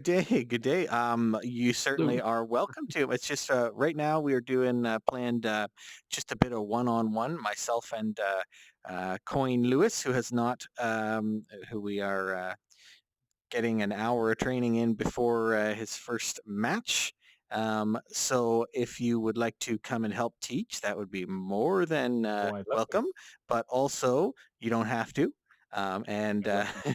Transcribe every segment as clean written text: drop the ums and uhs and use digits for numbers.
Good day. You certainly Hello. are welcome to. It's just right now we are doing planned just a bit of one-on-one. Myself and Coin Lewis, who has not, who we are getting an hour of training in before his first match. So if you would like to come and help teach, that would be more than Oh, I'd love to. welcome. But also, you don't have to. And You're welcome.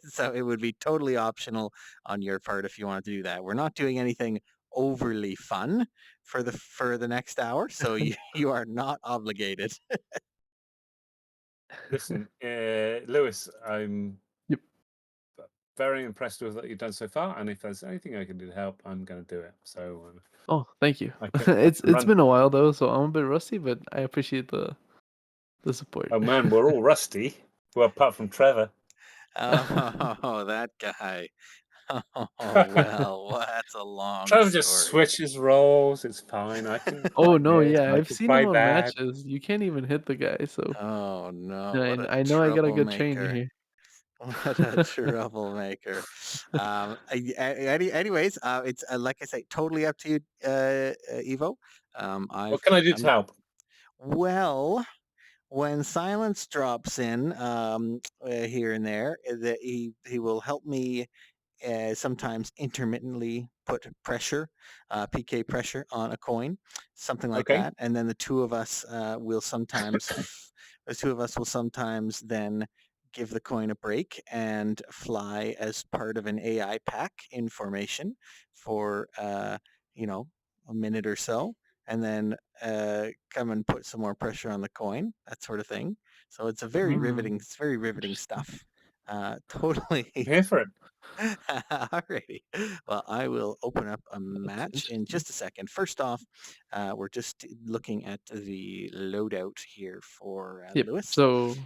so it would be totally optional on your part if you wanted to do that. We're not doing anything overly fun for the next hour, so you are not obligated. Listen, Lewis, I'm Yep. very impressed with what you've done so far, and if there's anything I can do to help, I'm going to do it. So Oh, thank you. I It's can it's run. been a while though, so I'm a bit rusty, but I appreciate the support. Oh man, we're all rusty. Well, apart from Trevor. Oh, that guy. Oh, well, that's a long Trevor just story. switches roles. It's fine. I can Oh fight no, good. yeah, I I've can seen him fight on bad. matches. You can't even hit the guy, so Oh no, what and a I know I got a good trainer troublemaker. here. What a troublemaker. Anyways, it's like I say, totally up to you, Evo. What can I do to I'm help? well. When silence drops in here and there, that he will help me sometimes intermittently put pressure, PK pressure on a coin, something like Okay. that, and then the two of us will sometimes then give the coin a break and fly as part of an AI pack in formation for you know a minute or so, and then come and put some more pressure on the coin, that sort of thing. So Mm, it's very riveting interesting. stuff. Totally. I'm here for it. Alrighty. Well, I will open up a That's match in interesting. just a second. First off, we're just looking at the loadout here for Yep. Lewis. So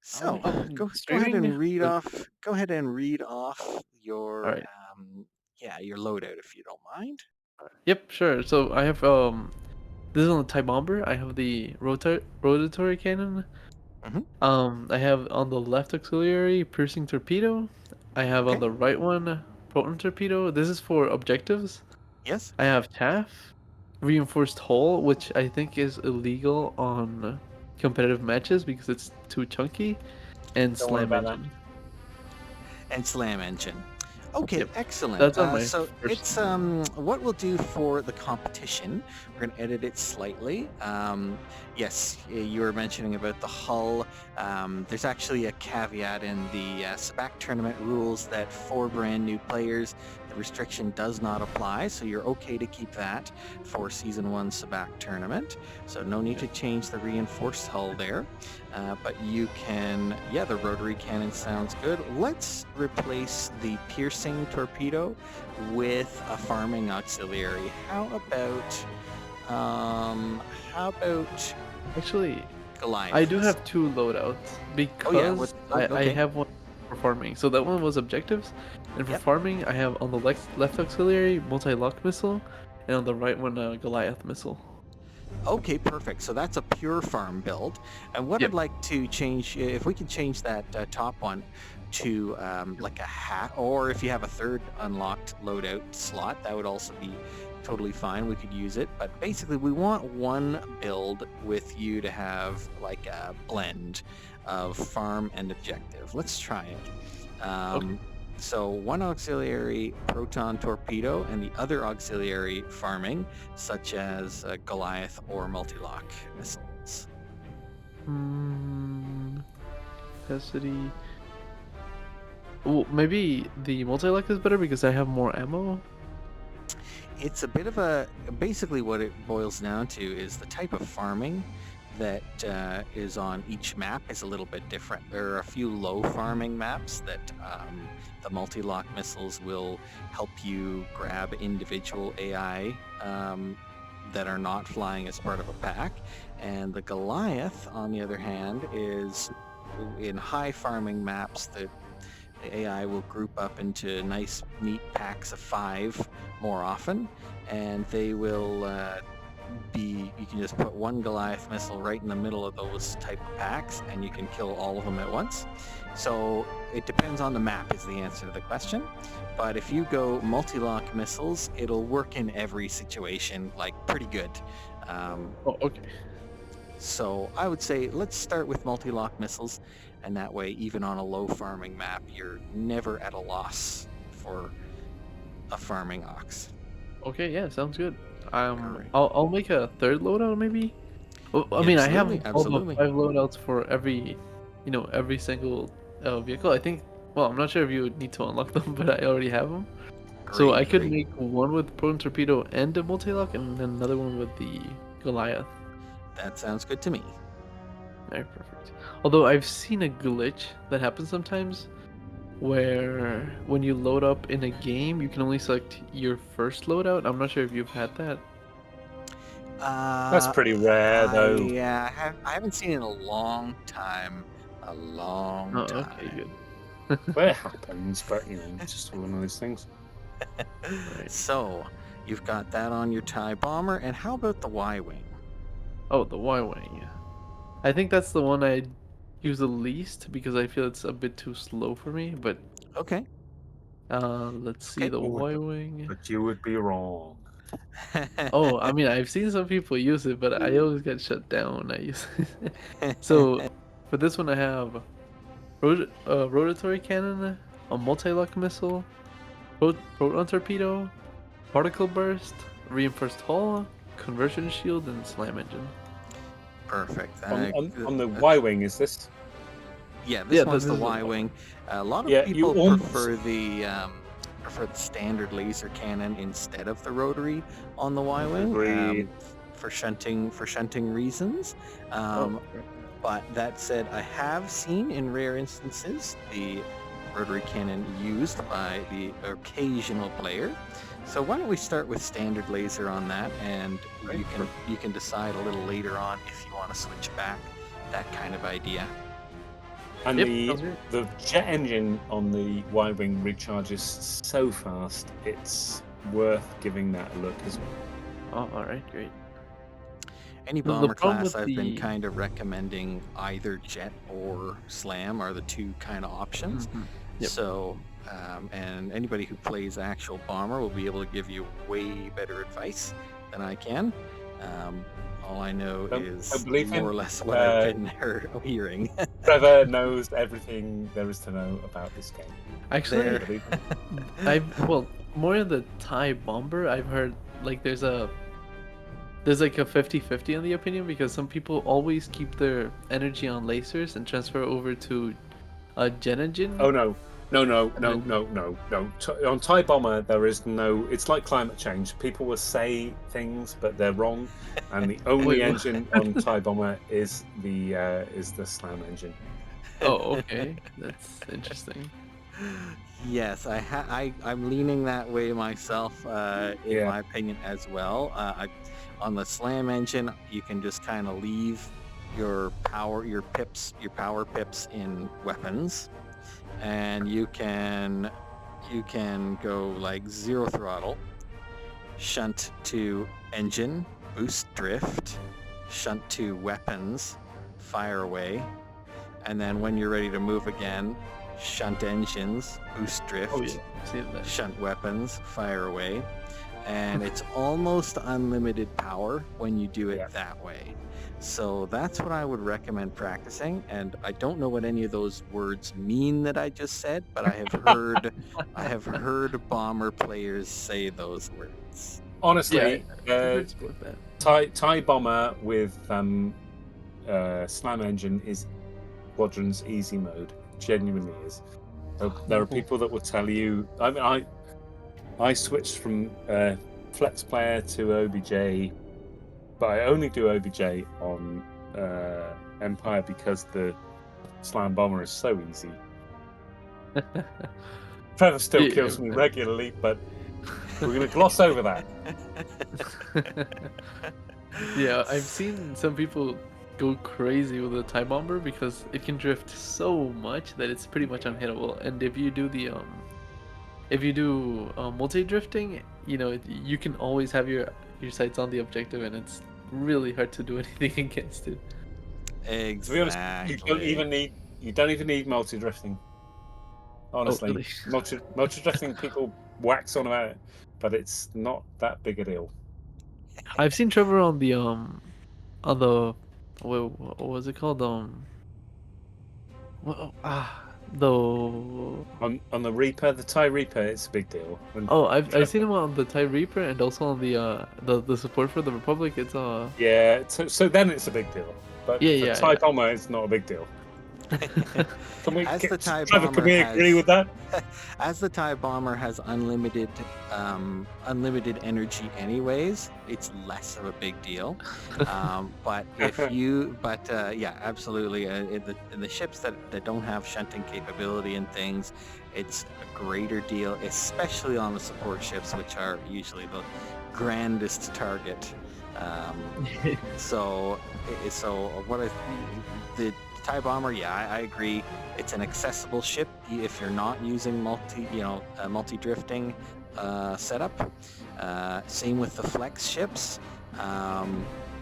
So go ahead streaming. and read off. Go ahead and read off All your right. yeah, your loadout if you don't mind. Yep, sure. So I have this is on the Tie Bomber. I have the rotatory cannon. Hmm. I have on the left auxiliary piercing torpedo. I have on Okay. the right one potent torpedo. This is for objectives. Yes. I have TAF, reinforced hull, which I think is illegal on competitive matches because it's too chunky, and Don't worry slam about that. engine. And Slam Engine. Okay, Yep, excellent. that's on my So first it's one. what we'll do for the competition. We're going to edit it slightly. Yes, you were mentioning about the hull. There's actually a caveat in the SPAC tournament rules that for brand new players, the restriction does not apply. So you're okay to keep that for season one SPAC tournament. So no need Yep. to change the reinforced hull there. But you can, yeah, the rotary cannon sounds good. Let's replace the piercing torpedo with a farming auxiliary. Um, how about Actually, I Goliath do missile? have two loadouts Oh yeah, because I okay, have one for farming. So that one was objectives, and for yep. farming I have on the left auxiliary multi-lock missile, and on the right one Goliath missile. Okay, perfect. So that's a pure farm build. And what I'd Yep. like to change, if we can change that top one to like a hat, or if you have a third unlocked loadout slot, that would also be totally fine. We could use it. But basically, we want one build with you to have like a blend of farm and objective. Let's try it. Okay. So one auxiliary proton torpedo and the other auxiliary farming, such as Goliath or multi-lock missiles. Hmm. Capacity. Well, maybe the multi-lock is better because I have more ammo. It's a bit of a basically what it boils down to is the type of farming that is on each map is a little bit different. There are a few low farming maps that the multi-lock missiles will help you grab individual AI that are not flying as part of a pack, and the Goliath, on the other hand, is in high farming maps that the AI will group up into nice, neat packs of 5 more often, and they will you can just put one Goliath missile right in the middle of those type of packs, and you can kill all of them at once. So it depends on the map is the answer to the question. But if you go multi-lock missiles, it'll work in every situation, like pretty good. Oh, okay. So I would say let's start with multi-lock missiles, and that way, even on a low farming map, you're never at a loss for a farming ox. Okay, yeah, sounds good. Alright. I'll make a third loadout maybe. Well, I mean, I have Absolutely, all the absolutely. 5 loadouts for every, every single vehicle. I think. Well, I'm not sure if you would need to unlock them, but I already have them. So I Great, could great. make one with Proton Torpedo and a multi-lock, and then another one with the Goliath. That sounds good to me. Alright, perfect. Although I've seen a glitch that happens sometimes, where when you load up in a game, you can only select your first loadout. I'm not sure if you've had that. That's pretty rare, though. I haven't seen it in a long time. A long Oh, time. okay, good. Well, it happens, but it's just one of those things. Right. So, you've got that on your TIE bomber, and how about the Y-wing? Oh, the Y-wing. I think that's the one I use the least because I feel it's a bit too slow for me. But Okay. let's see Okay. the Oh, Y-wing. But you would be wrong. Oh, I mean, I've seen some people use it, but I always get shut down when I use it. So for this one, I have rotatory cannon, a multi-lock missile, proton torpedo, particle burst, reinforced hull, conversion shield, and slam engine. Perfect. On the Y-wing, is this? Yeah, this Yeah, one's this the is the Y-wing. A lot of Yeah, you people almost- prefer the standard laser cannon instead of the rotary on the Y-wing Agreed. for shunting reasons. Oh, But that said, I have seen in rare instances the rotary cannon used by the occasional player. So why don't we start with standard laser on that, and Right. you can decide a little later on if you want to switch back, that kind of idea. And Yep, sounds good. the jet engine on the Y-wing recharges so fast, it's worth giving that a look as well. Oh, all right, great. Any The bomber problem class with I've been the- kind of recommending either jet or slam are the two kind of options. Mhm. Yep. So, and anybody who plays actual bomber will be able to give you way better advice than I can. All I know Don't is believe more him. or less what I've been hearing. Trevor knows everything there is to know about this game. Actually, There. Believe him. well, more in the TIE bomber, I've heard like there's like a 50-50 in the opinion because some people always keep their energy on lasers and transfer over to a jet engine. Oh no. No. then- On TIE Bomber, there is no. It's like climate change. People will say things, but they're wrong. And the only Wait, what? engine on TIE Bomber is the SLAM engine. Oh, okay, that's interesting. Yes, I'm leaning that way myself, in Yeah. my opinion as well. On the slam engine, you can just kind of leave your power pips in weapons, and you can go like zero throttle, shunt to engine, boost drift, shunt to weapons, fire away, and then when you're ready to move again, shunt engines, boost drift, Oh yeah, I've seen that. shunt weapons, fire away, and it's almost unlimited power when you do it Yeah. that way. So that's what I would recommend practicing, and I don't know what any of those words mean that I just said, but I have heard bomber players say those words. Honestly, I've heard something like that. TIE Bomber with SLAM engine is Squadron's easy mode. Genuinely is. So there are people that will tell you. I mean, I switched from Flex Player to OBJ, but I only do OBJ on Empire because the SLAM Bomber is so easy. Trevor still Yeah, kills me yeah. regularly, but we're going to gloss over that. Yeah, I've seen some people go crazy with the TIE bomber because it can drift so much that it's pretty much unhittable. And if you do multi drifting, you can always have your sights on the objective, and it's really hard to do anything against it. To be honest, Exactly. you don't even need multi drifting. Honestly, really? multi drifting people wax on about it, but it's not that big a deal. I've seen Trevor on the what was it called? What, the On the Reaper, the TIE Reaper, it's a big deal. When I've seen him on the TIE Reaper and also on the support for the Republic. It's yeah, so then it's a big deal. But Yeah, for yeah, TIE yeah. Bomber, it's not a big deal. As the TIE Trevor, can Bomber we agree has- with that? As the TIE Bomber has unlimited energy anyways, it's less of a big deal. But yeah, absolutely. In the ships that don't have shunting capability and things, it's a greater deal, especially on the support ships, which are usually the grandest target. So the TIE Bomber, yeah, I agree. It's an accessible ship if you're not using multi-drifting setup. Same with the flex ships.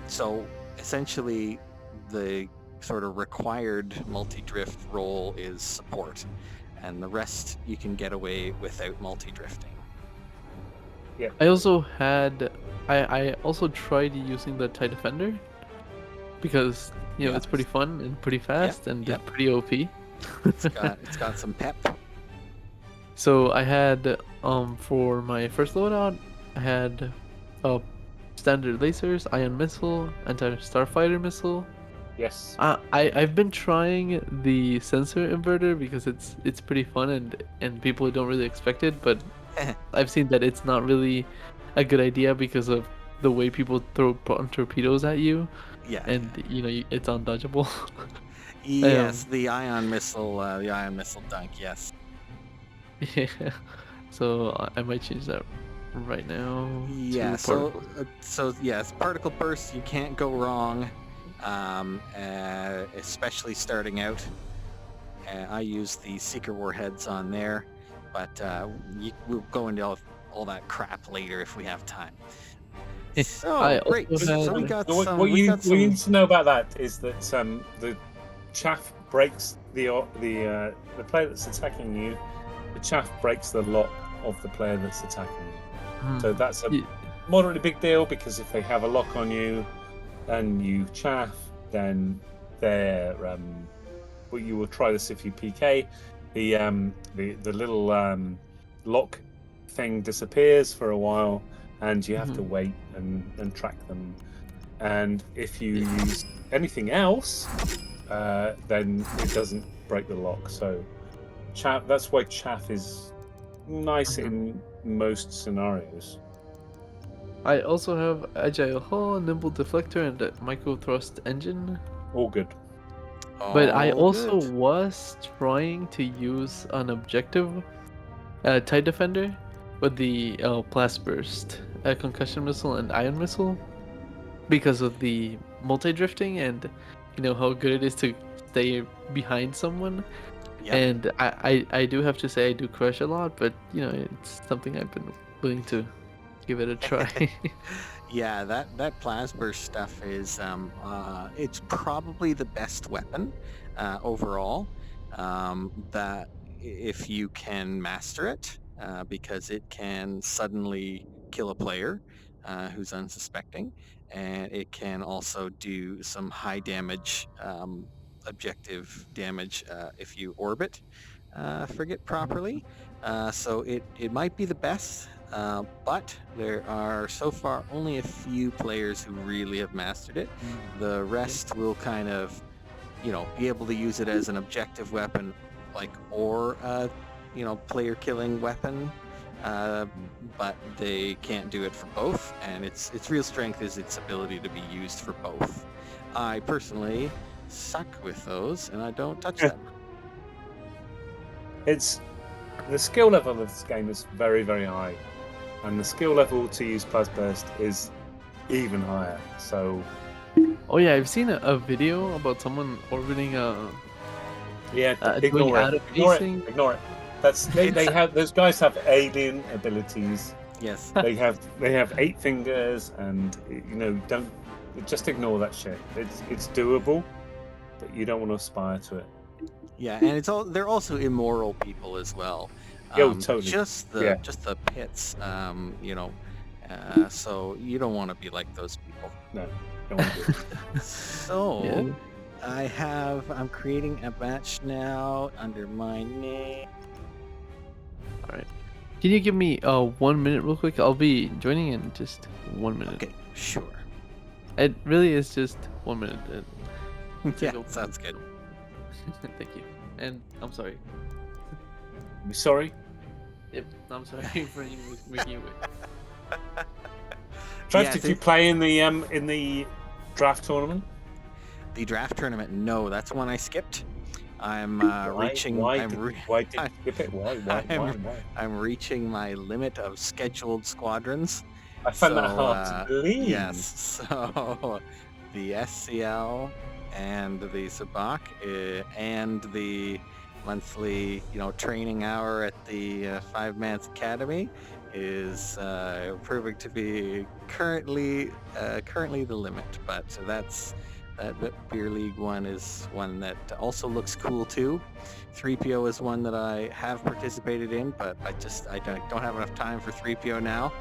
So essentially, the sort of required multi-drift role is support, and the rest you can get away without multi-drifting. I also had I also tried using the TIE Defender because Yeah. it's pretty fun and pretty fast and yep. pretty OP. It's got some pep. So I had for my first loadout, I had standard lasers, ion missile, anti-starfighter missile. Yes. I've been trying the sensor inverter because it's pretty fun and people don't really expect it, but I've seen that it's not really a good idea because of the way people throw torpedoes at you, Yeah. and it's undodgeable. Yes, the ion missile dunk. Yes. Yeah. So I might change that right now. Yeah. to So particle. yes, particle burst. You can't go wrong, especially starting out. I use the seeker warheads on there, but we'll go into all that crap later if we have time. So I great. also So had- we got What some. what We you got what some. you need to know about that is that the chaff breaks the player that's attacking you. The chaff breaks the lock of the player that's attacking you. So that's a Ye- moderately big deal because if they have a lock on you and you chaff, then they're well, you will try this if you PK. The little lock thing disappears for a while, and you have to wait and track them. And if you use anything else, then it doesn't break the lock. So chaff. That's why chaff is nice in most scenarios. I also have agile hull, nimble deflector, and a micro thrust engine. All good. But I All also good. was trying to use an objective TIE Defender with the blast burst, concussion missile, and ion missile because of the multi-drifting and how good it is to stay behind someone. Yep. And I do have to say I do crush a lot, but it's something I've been willing to give it a try. Yeah, that plasburst stuff is it's probably the best weapon overall. That if you can master it, because it can suddenly kill a player who's unsuspecting, and it can also do some high damage objective damage if you orbit frigate properly. So it might be the best. But there are so far only a few players who really have mastered it. The rest will kind of, be able to use it as an objective weapon, or player killing weapon. But they can't do it for both, and its real strength is its ability to be used for both. I personally suck with those, and I don't touch them. It's the skill level of this game is very, very high, and the skill level to use Plasburst is even higher. So Oh yeah, I've seen a video about someone orbiting yeah, doing ignore out it. of Ignore it. pacing. Ignore it. They have those guys have alien abilities Yes. They have 8 fingers, and don't just ignore that shit. It's doable, but you don't want to aspire to it. Yeah, and they're also immoral people as well. Totally. Just Yeah. the pits, so you don't want to be like those people. No, don't want to do it. So Yeah. I'm creating a batch now under my name. All right. Can you give me 1 minute real quick? I'll be joining in just 1 minute. Okay, sure. It really is just 1 minute. Yeah, go. sounds good. Thank you. And I'm sorry. I'm sorry. Yep, I'm sorry for making you wait. Trev, Yeah, did you play in the draft tournament? The draft tournament? No, that's one I skipped. I'm reaching. Why I'm did re- you skip it? Why? I'm reaching my limit of scheduled squadrons. I found that So, hard to believe. Yes. So the SCL and the Sabak and the monthly, training hour at the Five Man's Academy is proving to be currently the limit. But that Beer League one is one that also looks cool too. 3PO is one that I have participated in, but I don't have enough time for 3PO now.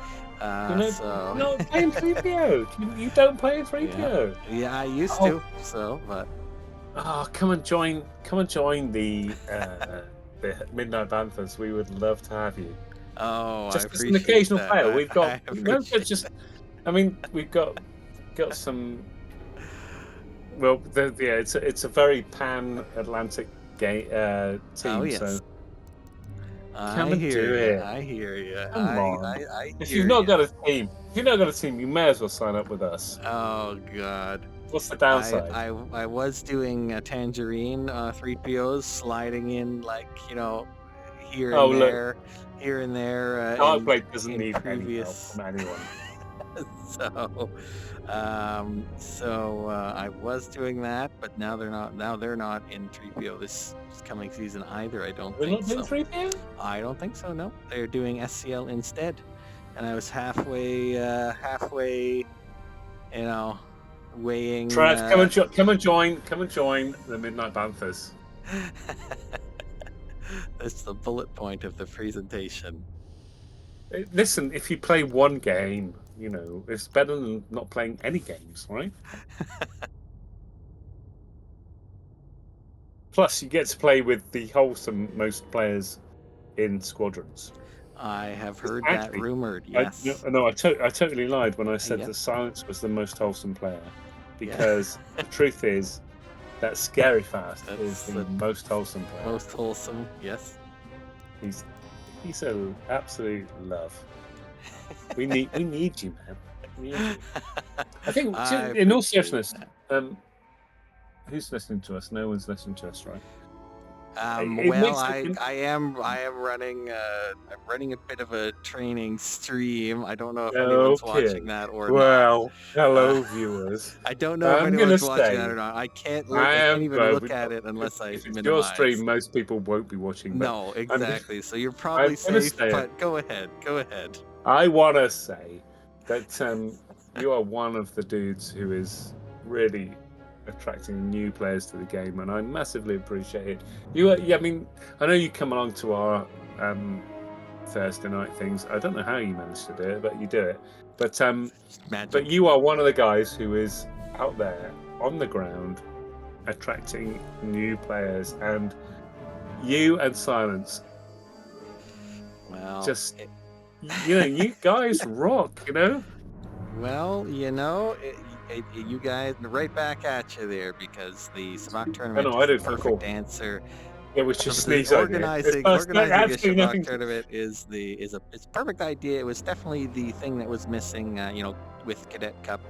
So No, playing 3PO. You don't play 3PO. yeah, I used to. So, but Oh, come and join the Midnight Banthas. We would love to have you. I Just as appreciate an occasional that. player. We've got we've got some. Well, it's a very pan-Atlantic team. Oh, yes. So I hear you. Come on. I if hear you've not ya. got a team, you may as well sign up with us. Oh God. What's the downside? I was doing a Tangerine 3POs, sliding in here and there. Darkblade doesn't in need any help previous. from anyone. So I was doing that, but now they're not. Now they're not in 3PO this coming season either. I don't They're think not so. doing 3PO? I don't think so. No, they're doing SCL instead, and I was halfway, weighing. Trev, come and join the Midnight Banthas. That's the bullet point of the presentation. Listen, if you play one game, it's better than not playing any games, right? Plus, you get to play with the wholesome most players in squadrons. I have heard Actually, that rumored. Yes. I totally lied when I said Yeah. that Silence was the most wholesome player, because the truth is that Scary Fast is That's the most wholesome player. Most wholesome. Yes. He's an absolute love. We need you, man. We need you. I think, I in all appreciate seriousness, that. who's listening to us? No one's listening to us, right? Well, makes I am running. I'm running a bit of a training stream. I don't know if anyone's watching that or not. Well, hello, viewers. I don't know if I'm anyone's gonna watching say, that or not. I can't I even look at it unless I if it's minimize. your stream, most people won't be watching. But No, exactly. So you're probably gonna safe. say it. But go ahead. Go ahead. I want to say that you are one of the dudes who is really attracting new players to the game, and I massively appreciate it. I know you come along to our Thursday night things. I don't know how you manage to do it, but you do it. But Magic. but you are one of the guys who is out there on the ground attracting new players, and you and Silence Well, just you guys rock, Well, you guys right back at you there, because the Shabak tournament I is do, the perfect cool. answer. It was just So the sneeze idea. organizing It's a absolutely nothing Shabak tournament is a perfect idea. It was definitely the thing that was missing, with Cadet Cup,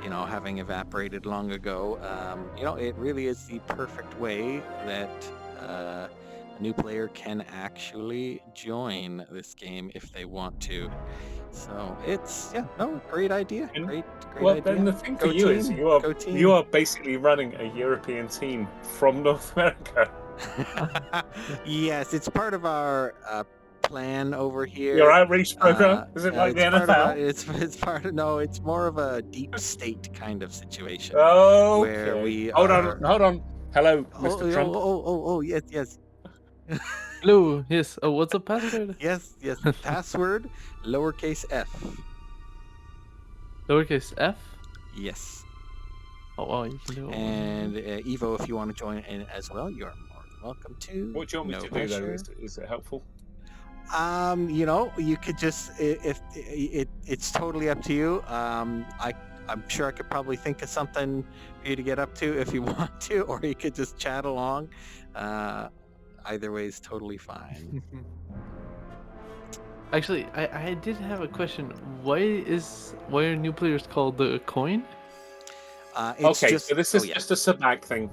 having evaporated long ago. It really is the perfect way that a new player can actually join this game if they want to. So it's great idea. And- Great Well, idea. then the thing for Go you is team. you Go team. are basically running a European team from North America. Yes, it's part of our plan over here. Your outreach program? Is it like the it's part of NFL? it's part of no. It's more of a deep state kind of situation Okay. where we hold are. on. Hello, Oh, Mr. Trump. oh, yes. Hello. Yes. Oh, what's the password? Yes. Password lowercase f. Lowercase f. Yes. Oh wow, you can do it. And Evo, if you want to join in as well, you're more than welcome to. What do you want me No to do though? pressure. Is it helpful? You could just if it's totally up to you. I'm sure I could probably think of something for you to get up to if you want to, or you could just chat along. Either way is totally fine. Actually, I did have a question. Why are new players called the coin? It's Okay, just, so this is just a Sabak thing.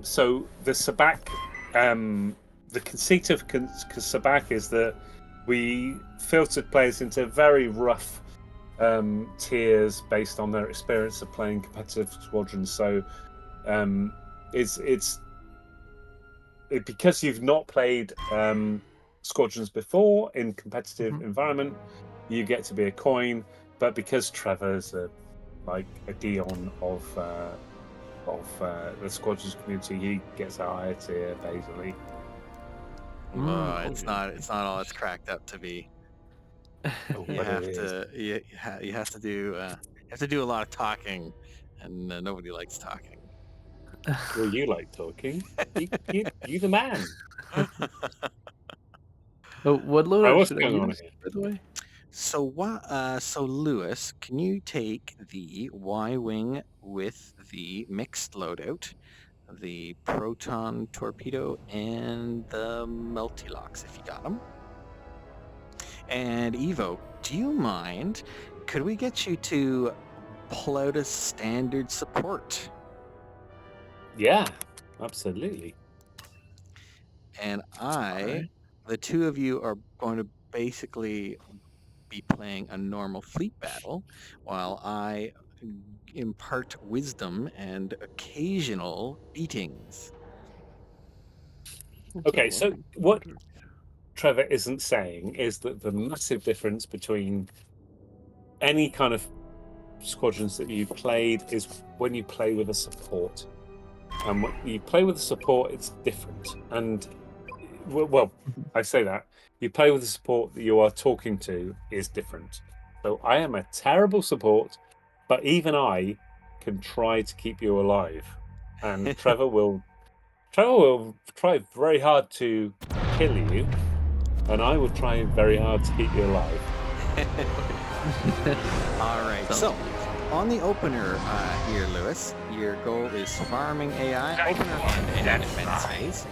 So the Sabak, the conceit of Sabak is that we filtered players into very rough tiers based on their experience of playing competitive squadrons. So because you've not played squadrons before in competitive environment, you get to be a coin. But because Trevor's like a Dion of the squadrons community, he gets a higher tier basically. it's not all it's cracked up to be. You have to do a lot of talking, and nobody likes talking. Well, you like talking. You the man. Oh, what loadout should I going on use, here? by the way? So Lewis, can you take the Y-wing with the mixed loadout, the proton torpedo, and the multi-locks if you got them? And Evo, do you mind? Could we get you to Plautus standard support? Yeah, absolutely. And Alright. the two of you are going to basically be playing a normal fleet battle, while I impart wisdom and occasional beatings. Okay, so what Trevor isn't saying is that the massive difference between any kind of squadrons that you've played is when you play with a support. And when you play with a support, it's different. And, well, I say that. You play with the support that you are talking to is different. So I am a terrible support, but even I can try to keep you alive. And Trevor will try very hard to kill you, and I will try very hard to keep you alive. All right. So, on the opener here, Lewis, your goal is farming AI, opener and any defense phase.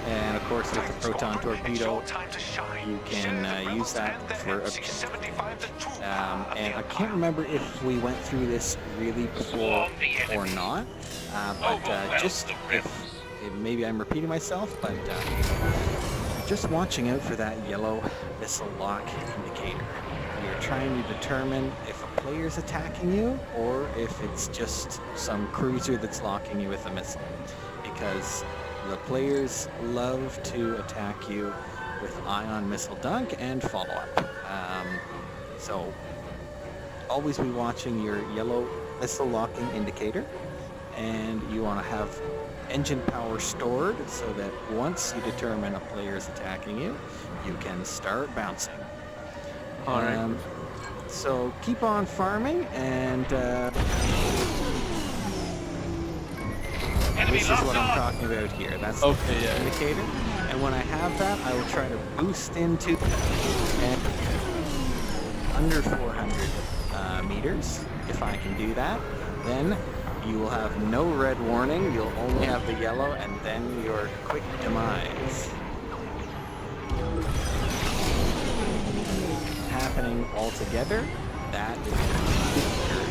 And of course, with the proton torpedo, you can use that for objective. And I can't remember if we went through this really before or not, but just if maybe I'm repeating myself, but just watching out for that yellow missile lock indicator. You're trying to determine if a player's attacking you or if it's just some cruiser that's locking you with a missile, because the players love to attack you with ion missile dunk and follow-up. So always be watching your yellow missile locking indicator, and you want to have engine power stored so that once you determine a player is attacking you, you can start bouncing. All right. So keep on farming, and this is what I'm talking about here. That's the indicator. And when I have that, I will try to boost into and under 400 meters. If I can do that, then you will have no red warning. You'll only have the yellow, and then your quick demise. Happening all together, that is quicker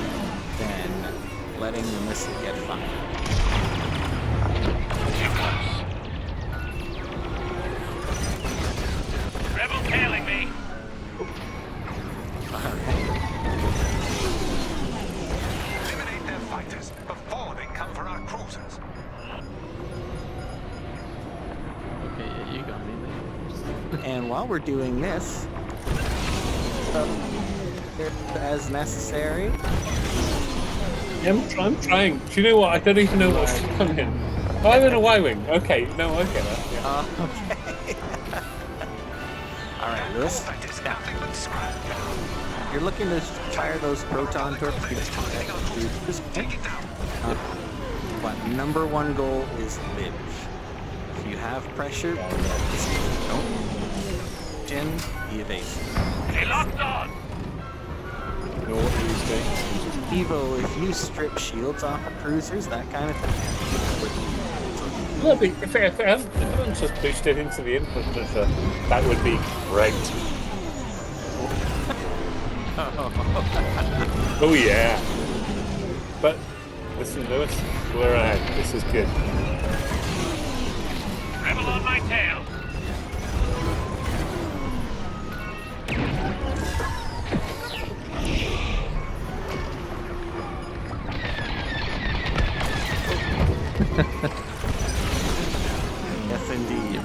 than letting the missile get fired. Rebel tailing me. Eliminate their fighters before they come for our cruisers. Okay, yeah, you got me there. And while we're doing this, as necessary. I'm trying. Do you know what? I don't even know what's coming. Oh, I'm in a Y-wing. Okay, no, I get that. Yeah. Okay. All right, Lewis. That is nothing but scrap. You're looking to fire those proton torpedoes. Take it down. But number one goal is live. If you have pressure, don't gin the evasive. They locked on. You know what he's doing? Evo, if you strip shields off of cruisers, that kind of thing. Look, if I hadn't just boosted into the input buffer, that would be great. Oh yeah. But listen, Lewis, we're ahead. This is good. Rebel on my tail. Yes, indeed.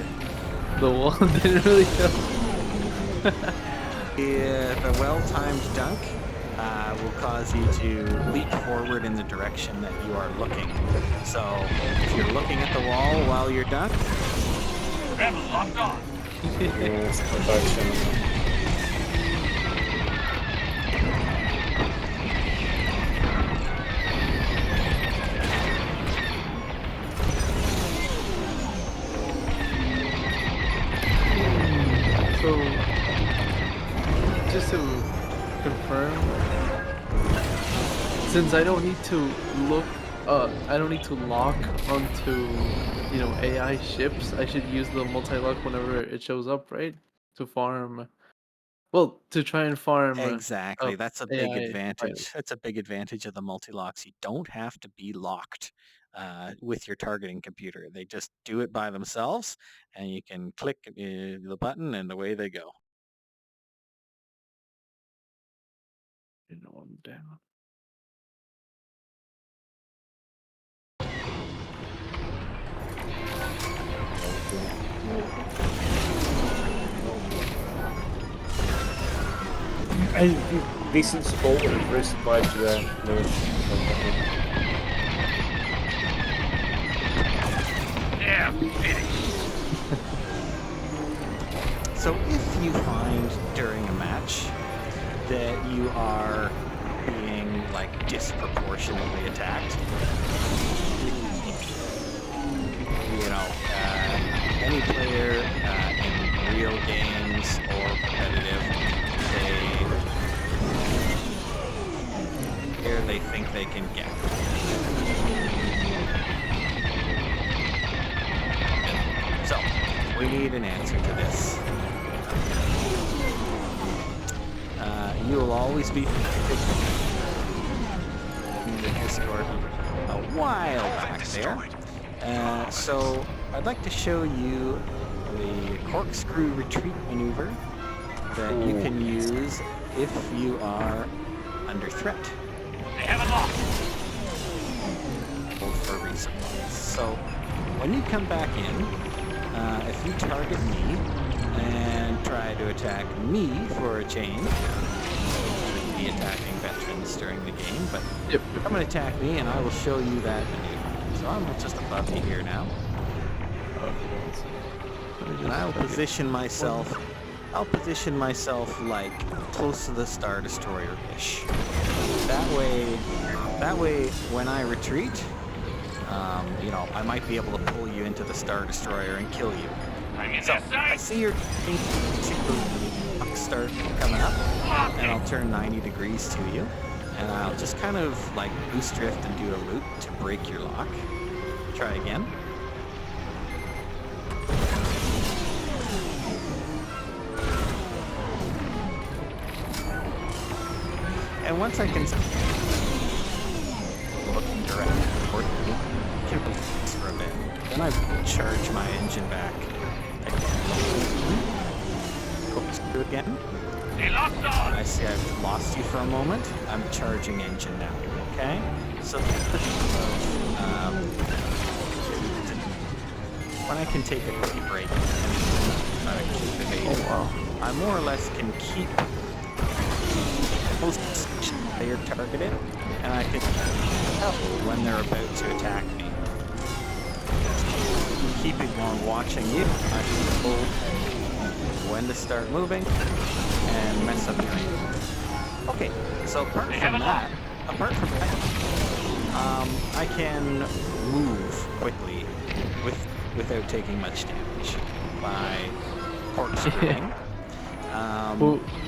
The wall didn't really help. The well-timed dunk will cause you to leap forward in the direction that you are looking. So if you're looking at the wall while you're dunked, Rebel locked on. Yes, production. So, just to confirm, since I don't need to look, I don't need to lock onto, AI ships, I should use the multi-lock whenever it shows up, right? To farm, well, to try and farm. exactly. That's a big AI advantage. That's a big advantage of the multi-locks. You don't have to be locked with your targeting computer. They just do it by themselves, and you can click the button, and away they go. I'm down. Decent support and very surprised you there, Lewis. Yeah, finished. So if you find during a match that you are being like disproportionately attacked, any player in real games or competitive, they think they can get. So we need an answer to this. You will always be in the Discord a while back there. So I'd like to show you the corkscrew retreat maneuver that you can use if you are under threat. They have it locked. For resupplies. So when you come back in, if you target me and try to attack me for a change, be attacking veterans during the game, but come and attack me and I will show you that maneuver. So I'm just above you here now. And I'll position myself like close to the Star Destroyer-ish. That way when I retreat, I might be able to pull you into the Star Destroyer and kill you. I'm in So their I sight. see your start coming up, and I'll turn 90 degrees to you, and I'll just kind of like boost drift and do a loop to break your lock. Try again. And once I can looking directly toward you, can relax for a bit. Then I charge my engine back. Corkscrew again. They locked on. I see I've lost you for a moment. I'm charging engine now. Okay? So when I can take a quick break. not a keep Oh evade. wow. I more or less can keep most player targeted, and I can tell when they're about to attack me. Keeping on watching you, I can know when to start moving and mess up your aim. Okay, so apart from that, I can move quickly without taking much damage by corkscrewing.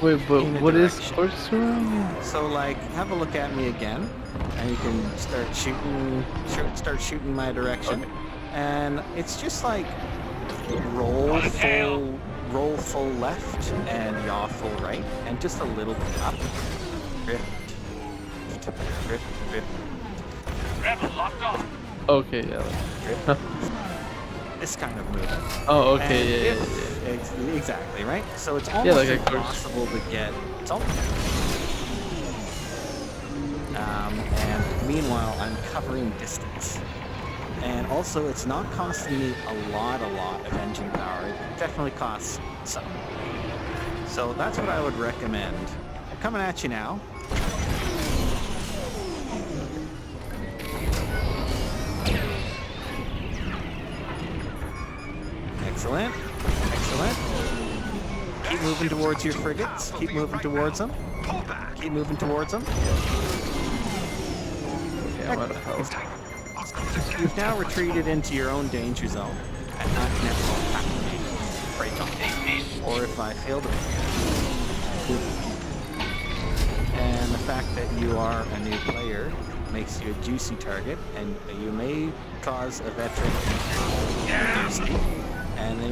Wait, but in a what is direction. corkscrewing? So like, have a look at me again, and you can start shooting my direction. Okay. And it's just like roll full left and yaw full right, and just a little bit up. Drift, drift, drift, Rebel locked on. Okay, yeah. drift. This kind of movement. Oh, And okay, yeah. exactly, right? So it's Yeah, almost like a course. impossible to get. It's almost. And meanwhile, I'm covering distance. And also, it's not costing me a lot of engine power. It definitely costs some. So that's what I would recommend. I'm coming at you now. Excellent. Excellent. Keep moving towards your frigates. Keep moving towards them. Pull back. Keep moving towards them. Okay, I'm out of health. You've now retreated into your own danger zone and not never attack me. Break on. Or if I fail to. And the fact that you are a new player makes you a juicy target, and you may cause a veteran juicy, and they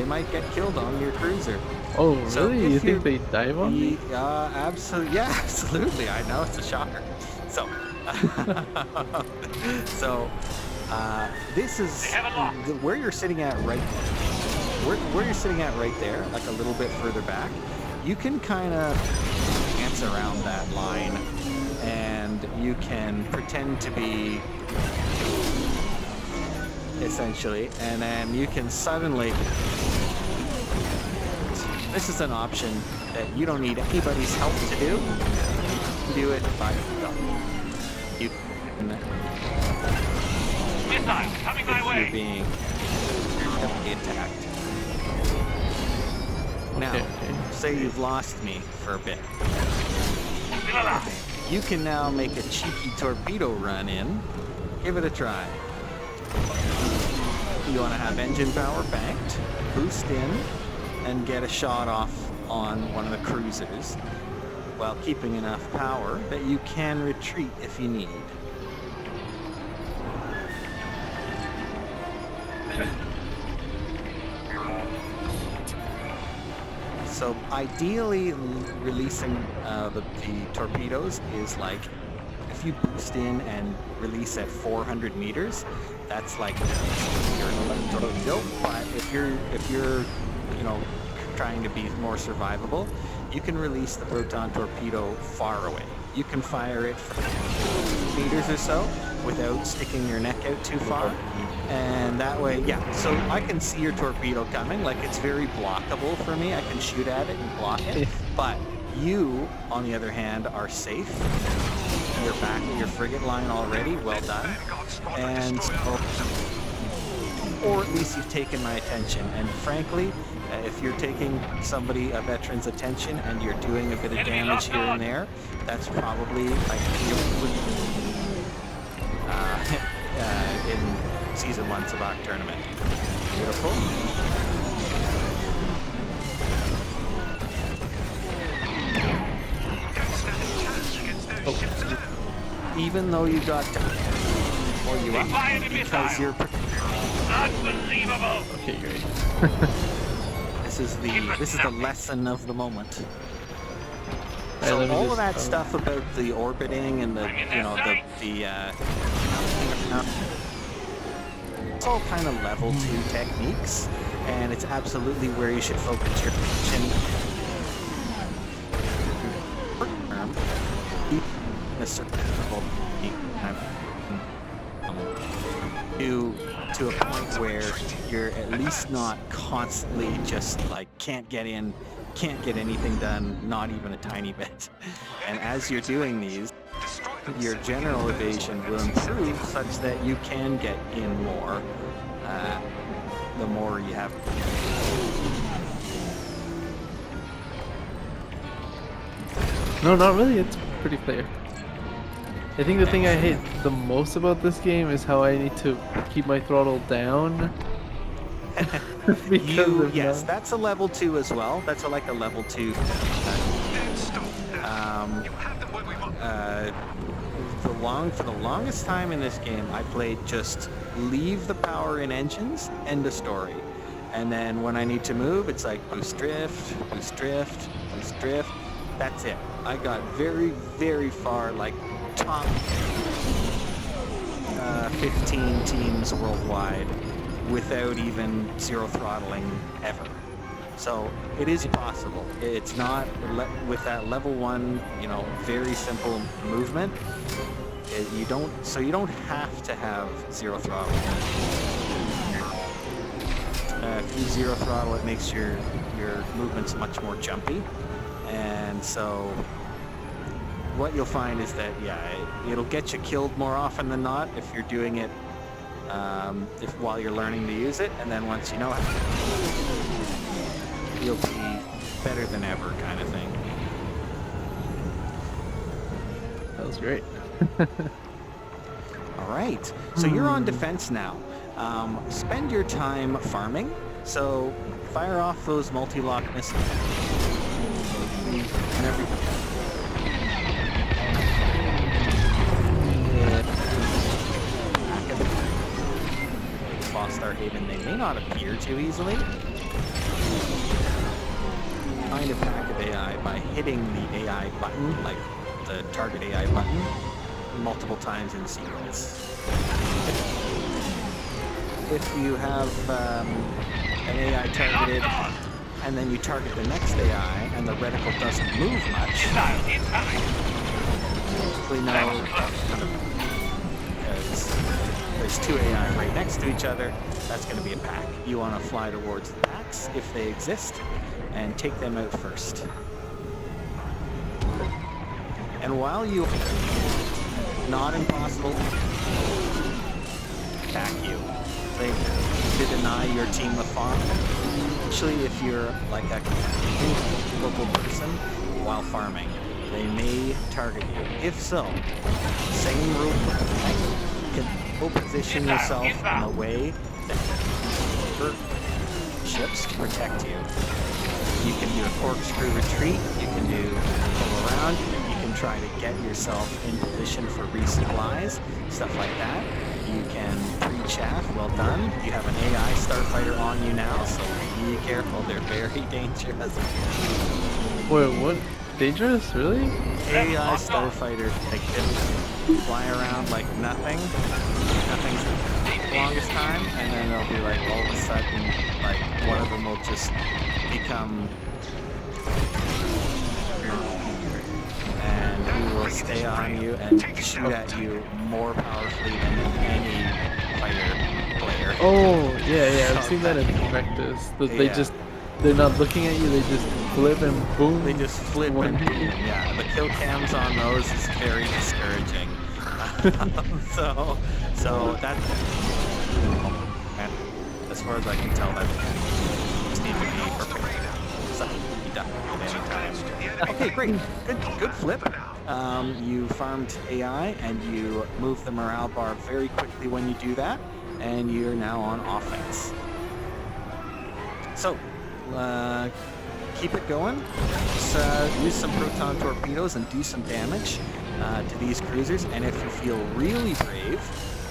might get killed on your cruiser. Oh, So really? if You think you- they dive on me? Absolutely. Yeah, absolutely. I know it's a shocker. So, this is where you're sitting at right. Where you're sitting at right there, like a little bit further back. You can kind of dance around that line, and you can pretend to be essentially, and then you can suddenly. This is an option that you don't need anybody's help to do. You can do it by yourself. You can, Missile coming my if you're way. being heavily attacked. Now, Okay. say you've lost me for a bit. Still alive. You can now make a cheeky torpedo run in. Give it a try. You want to have engine power banked, boost in, and get a shot off on one of the cruisers while keeping enough power that you can retreat if you need. So ideally, releasing the torpedoes is like, if you boost in and release at 400 meters, that's like you're in a torpedo. But if you're trying to be more survivable, you can release the proton torpedo far away. You can fire it for meters or so without sticking your neck out too far. And that way, yeah, so I can see your torpedo coming, like it's very blockable for me. I can shoot at it and block it. But you, on the other hand, are safe. You're back at your frigate line already, well done. And or at least you've taken my attention. And frankly, if you're taking a veteran's attention and you're doing a bit of damage here and there, that's probably like in Season 1 Sabacc tournament. Beautiful. Even though you got to pull you up because you're. Unbelievable. Okay, great. This is the lesson of the moment. Alright, So let me all just, of that stuff about the orbiting and the it's all kind of level 2 techniques, and it's absolutely where you should focus your attention. To to a point where you're at least not constantly just like can't get in, can't get anything done, not even a tiny bit. And as you're doing these, Destroy them. your general evasion will improve such that you can get in more the more you have. No, not really. It's pretty clear. I think the thing I hate the most about this game is how I need to keep my throttle down. Because Yes, that's a level 2 as well. That's like a level 2. Dead stop now. You have them where we want them. For the longest time in this game, I played just leave the power in engines, end of story. And then when I need to move, it's like boost drift, boost drift, boost drift. That's it. I got very, very far, like top 15 teams worldwide without even zero throttling ever. So it is possible. It's not with that level 1, you know, very simple movement. You don't have to have zero throttle. If you zero throttle, it makes your movements much more jumpy, and so what you'll find is that it'll get you killed more often than not if you're doing it while you're learning to use it, and then once you know it, you'll be better than ever, kind of thing. That was great. All right, so you're on defense now. Spend your time farming, so fire off those multi-lock missiles. And everything. Lost Star Haven, they may not appear too easily. Find a pack of AI by hitting the AI button, like the target AI button, multiple times in sequence. If you have an AI targeted, and then you target the next AI, and the reticle doesn't move much, we know because there's 2 AI right next to each other, that's going to be a pack. You want to fly towards the packs if they exist, and take them out first. And while you, not impossible, attack you. To deny your team a farm. Especially if you're like a local person while farming, they may target you. If so, same rule. You can position yourself in a way that ships to protect you. You can do a corkscrew retreat. You can do pull around. You can try to get yourself in position for resupplies, stuff like that. You can pre-chaff, well done. You have an AI starfighter on you now, so be careful, they're very dangerous. Wait, what? Dangerous? Really? AI starfighter, they can fly around like nothing's the longest time, and then they'll be like, all of a sudden, like, one of them will just become, and he will stay on you and shoot at you more powerfully than any fighter player. Oh, yeah, I've seen that in practice. They're not looking at you, they just flip and boom. They just flip and boom. Yeah, the kill cams on those is very discouraging. so that's, and as far as I can tell, that just need to be prepared. So be done at any time. Okay, great. Good flip. You farmed AI and you move the morale bar very quickly when you do that, and you're now on offense. So, keep it going. Just, use some proton torpedoes and do some damage to these cruisers, and if you feel really brave,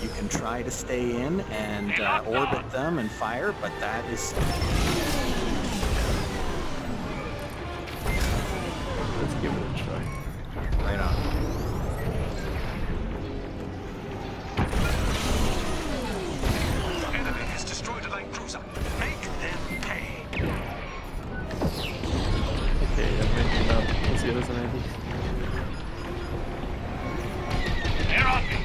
you can try to stay in and orbit them and fire, but that is... Let's give it a try. Right on. Enemy has destroyed a light cruiser. Make them pay. Okay, I'm making up. Let's see, there's an idea. They're on me.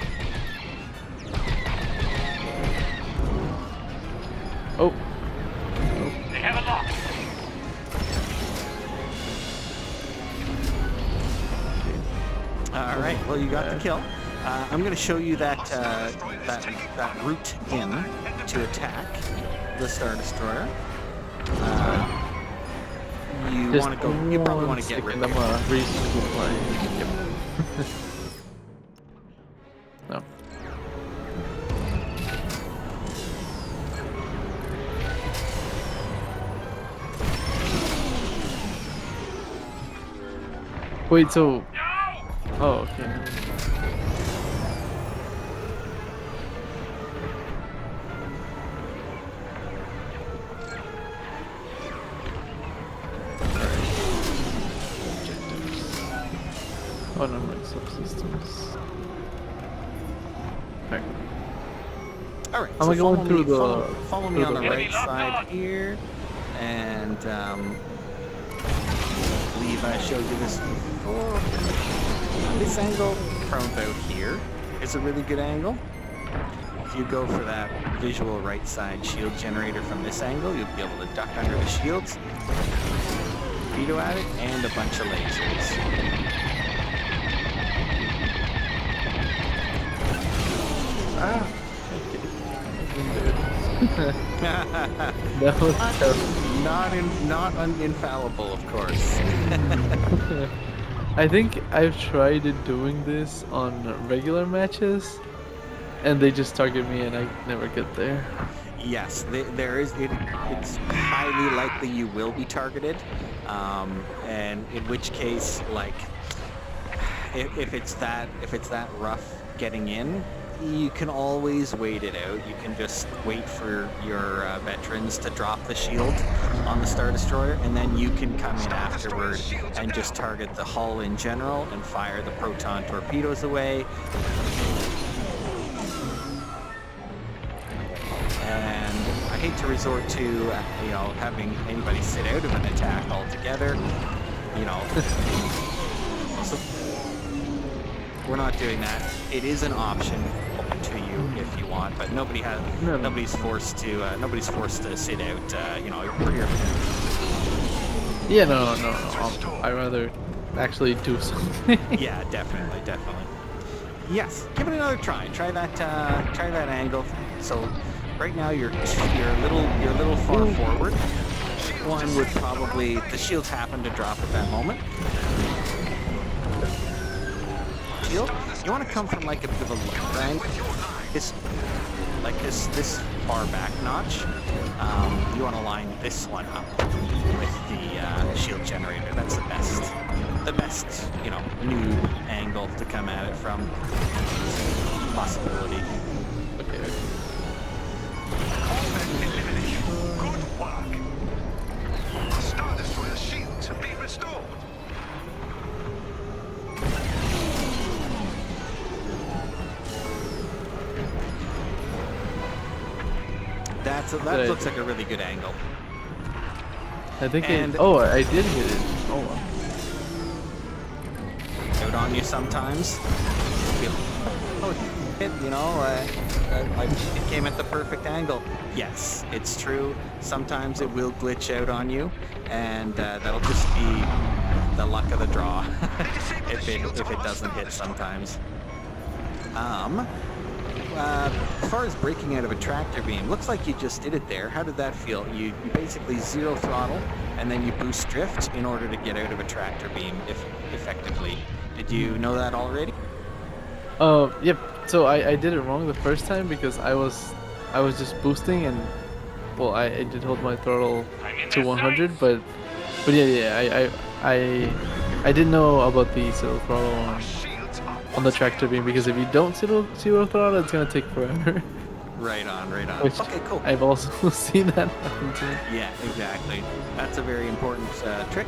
All right. Well, you got the kill. I'm going to show you that that route in to attack the Star Destroyer. You Just want to go? You probably want to get rid I'm of it. reasonable plane. No. Wait, so... Oh, okay. Oh no, my subsystems. Alright. All right. Am so I going follow through me, the- follow me through on the the right? right side here, and I believe I showed you this before. This angle from about here is a really good angle. If you go for that visual right side shield generator from this angle, you'll be able to duck under the shields, torpedo at it, and a bunch of lasers. Ah! That was terrible. Not infallible, of course. I think I've tried doing this on regular matches, and they just target me and I never get there. Yes, there is. It's highly likely you will be targeted, and in which case, like, if it's that rough getting in, you can always wait it out. You can just wait for your veterans to drop the shield on the Star Destroyer, and then you can come in afterward and just target the hull in general and fire the proton torpedoes away. And I hate to resort to, having anybody sit out of an attack altogether. So we're not doing that. It is an option open to you if you want, but nobody's forced to sit out. Yeah, no. I'd rather actually do something. Yeah, definitely. Yes, give it another try. Try that angle. So right now you're a little far forward. One would probably, the shields happen to drop at that moment. Shield, you want to come from like a bit of a low angle. This far back notch. You want to line this one up with the shield generator. That's the best, new angle to come at it from. Possibility. Okay. Combat elimination. Good work. Star Destroyer shields have been restored. That looks like a really good angle. I think And- I did hit it. Oh wow. Out on you sometimes. It came at the perfect angle. Yes, it's true. Sometimes it will glitch out on you, and that'll just be the luck of the draw if it doesn't hit sometimes. As far as breaking out of a tractor beam, looks like you just did it there. How did that feel? You basically zero throttle, and then you boost drift in order to get out of a tractor beam effectively. Did you know that already? Yep. So I did it wrong the first time because I was just boosting and well I did hold my throttle to 100, but yeah I didn't know about the zero throttle on the tractor beam because if you don't zero throttle, it's gonna take forever. Right on. Which Okay, cool. I've also seen that happen too. Yeah, exactly. That's a very important trick.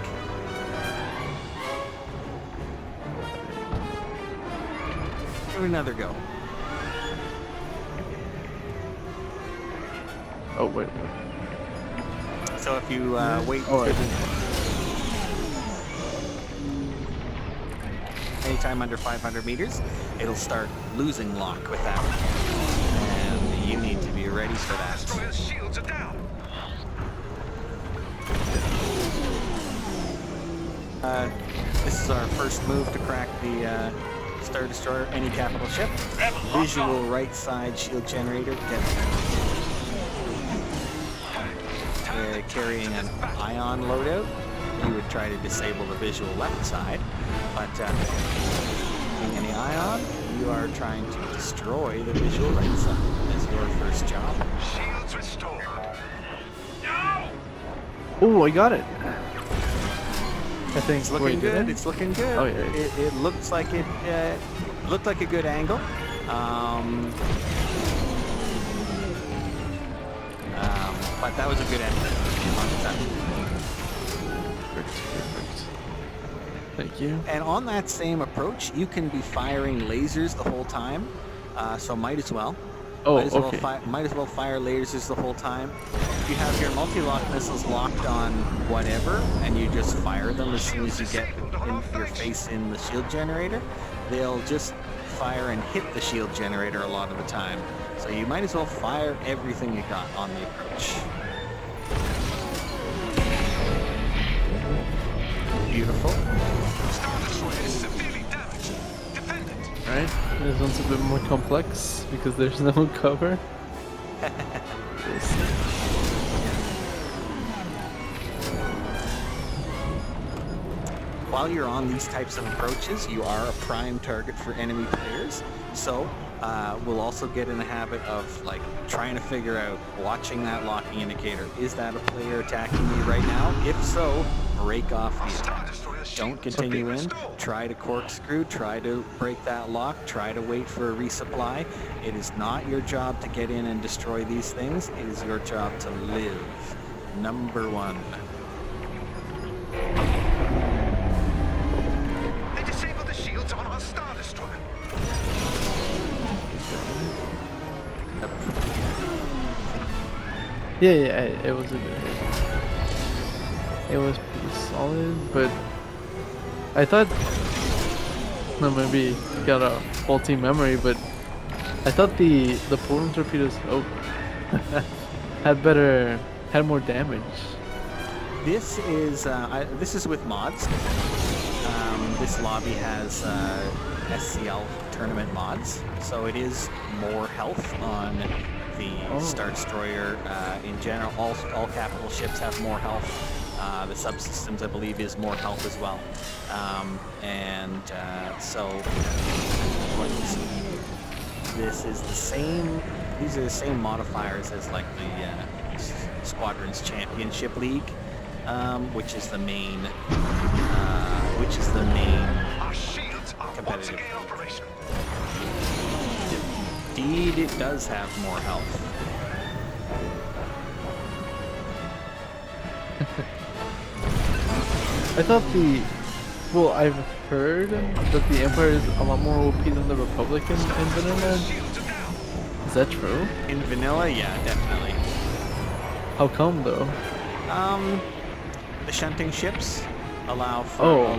Give it another go. Oh wait. So if you wait Oh, I did. anytime under 500 meters, it'll start losing lock with that. And you need to be ready for that. Destroyer's shields are down. This is our first move to crack the Star Destroyer, any capital ship. Visual right side shield generator carrying an ion loadout. You would try to disable the visual left side, but using any ion, you are trying to destroy the visual right side as your first job. Shields restored. Oh, I got it. I think It's looking good. It's looking good. Oh, yeah. It looks like it looked like a good angle. But that was a good angle. Perfect. Thank you. And on that same approach, you can be firing lasers the whole time. So might as well. Oh, might as well okay. might as well fire lasers the whole time. If you have your multi-lock missiles locked on whatever, and you just fire them as soon as you get your face in the shield generator, they'll just fire and hit the shield generator a lot of the time. So you might as well fire everything you got on the approach. Beautiful. Star Destroyer is severely damaged. Defend it. Alright, this one's a bit more complex because there's no cover. We'll see. While you're on these types of approaches, you are a prime target for enemy players. So we'll also get in the habit of like trying to figure out, watching that locking indicator. Is that a player attacking me right now? If so, break off the attack. Don't continue in. Try to corkscrew. Try to break that lock. Try to wait for a resupply. It is not your job to get in and destroy these things. It is your job to live. Number one. They disabled the shields on our Star Destroyer. Yeah, it was a good hit. It was pretty solid, but I thought, no, maybe got a faulty memory, but I thought the Poland torpedoes had more damage. This is with mods. This lobby has SCL tournament mods, so it is more health on the Star Destroyer. In general, all capital ships have more health. The subsystems, I believe, is more health as well. So this is the same. These are the same modifiers as like the Squadrons Championship League, which is the main. Our shields are once Competitive. again operational. Indeed, it does have more health. I thought I've heard that the Empire is a lot more OP than the Republic in vanilla. Shields are down. Is that true? In vanilla, yeah, definitely. How come though? The shunting ships allow for Oh, a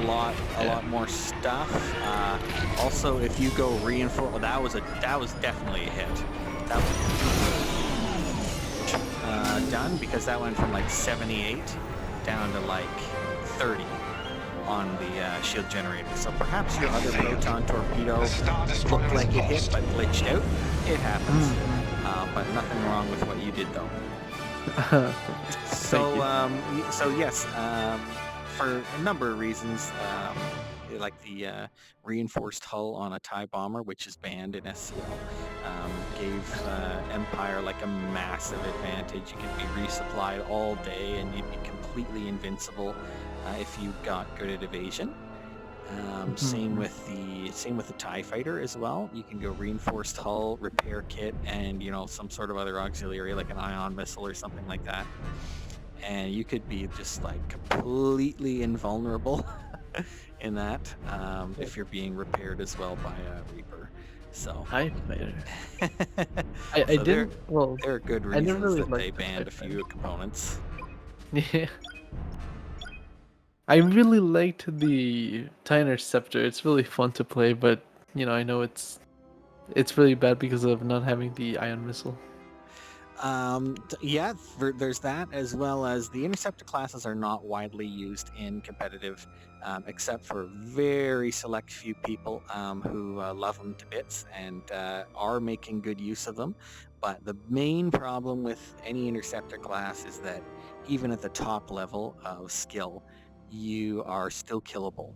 lot more stuff. Also, if you go reinforce, that was definitely a hit. That was done because that went from like 78 down to like 30 on the shield generator. So perhaps your other proton torpedo looked like it hit but glitched out. It happens. But nothing wrong with what you did though. So yes, for a number of reasons, like the reinforced hull on a TIE bomber, which is banned in SCL, gave Empire like a massive advantage. You could be resupplied all day, and you'd be completely invincible if you got good at evasion. Same with the TIE fighter as well. You can go reinforced hull, repair kit, and some sort of other auxiliary like an ion missile or something like that. And you could be just like completely invulnerable in that if you're being repaired as well by a Reaper. So TIE fighter. I I didn't. Well, there are good I never reasons really that they liked the banned TIE a few components. yeah. I really liked the TIE Interceptor. It's really fun to play, but I know it's really bad because of not having the ion missile. Yeah, there's that, as well as the interceptor classes are not widely used in competitive, except for very select few people who love them to bits and are making good use of them. But the main problem with any interceptor class is that even at the top level of skill, you are still killable.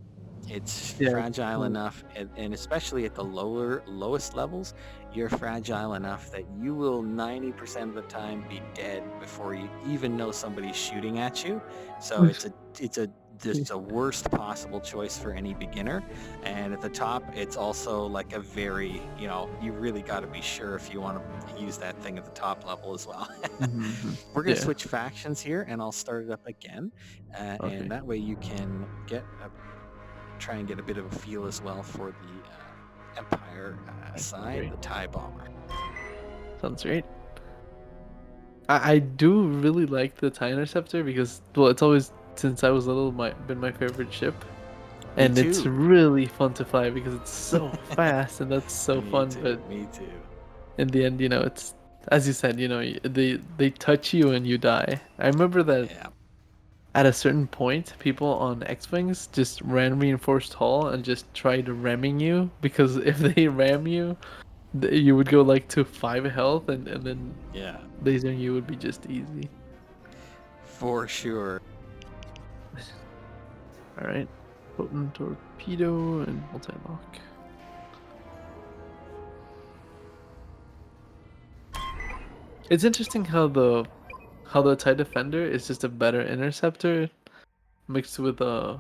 It's Yeah. fragile enough, and especially at the lowest levels, you're fragile enough that you will 90% of the time be dead before you even know somebody's shooting at you. So it's a just a worst possible choice for any beginner. And at the top, it's also like a very, you really got to be sure if you want to use that thing at the top level as well. Mhm. We're going to Yeah. switch factions here, and I'll start it up again. Okay. And that way you can try and get a bit of a feel as well for the Empire side, Great. the TIE Bomber. Sounds great. I do really like the TIE Interceptor because, well, it's always, since I was little, been my favorite ship. Me And it's too. really fun to fly because it's so fast and that's so Me fun. too, But me too. in the end, it's, as you said, they touch you and you die. I remember that Yeah. at a certain point, people on X-Wings just ran reinforced hull and just tried ramming you, because if they ram you, you would go like to 5 health, and then Yeah, lasering you would be just easy. for sure. Alright. Potent torpedo and multi-lock. It's interesting how the TIE Defender is just a better interceptor mixed with a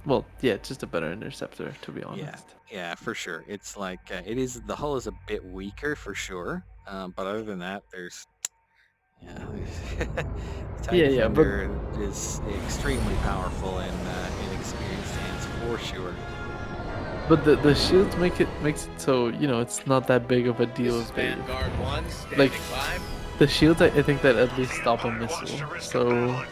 well, yeah, just a better interceptor, to be honest. Yeah, for sure. It's like the hull is a bit weaker for sure. But other than that, yeah, the TIE Yeah, but Defender is extremely powerful in inexperienced hands for sure. the shields makes it so it's not that big of a deal This is if they Vanguard 1, standing like by. the shields. I think that at least stop a missile. So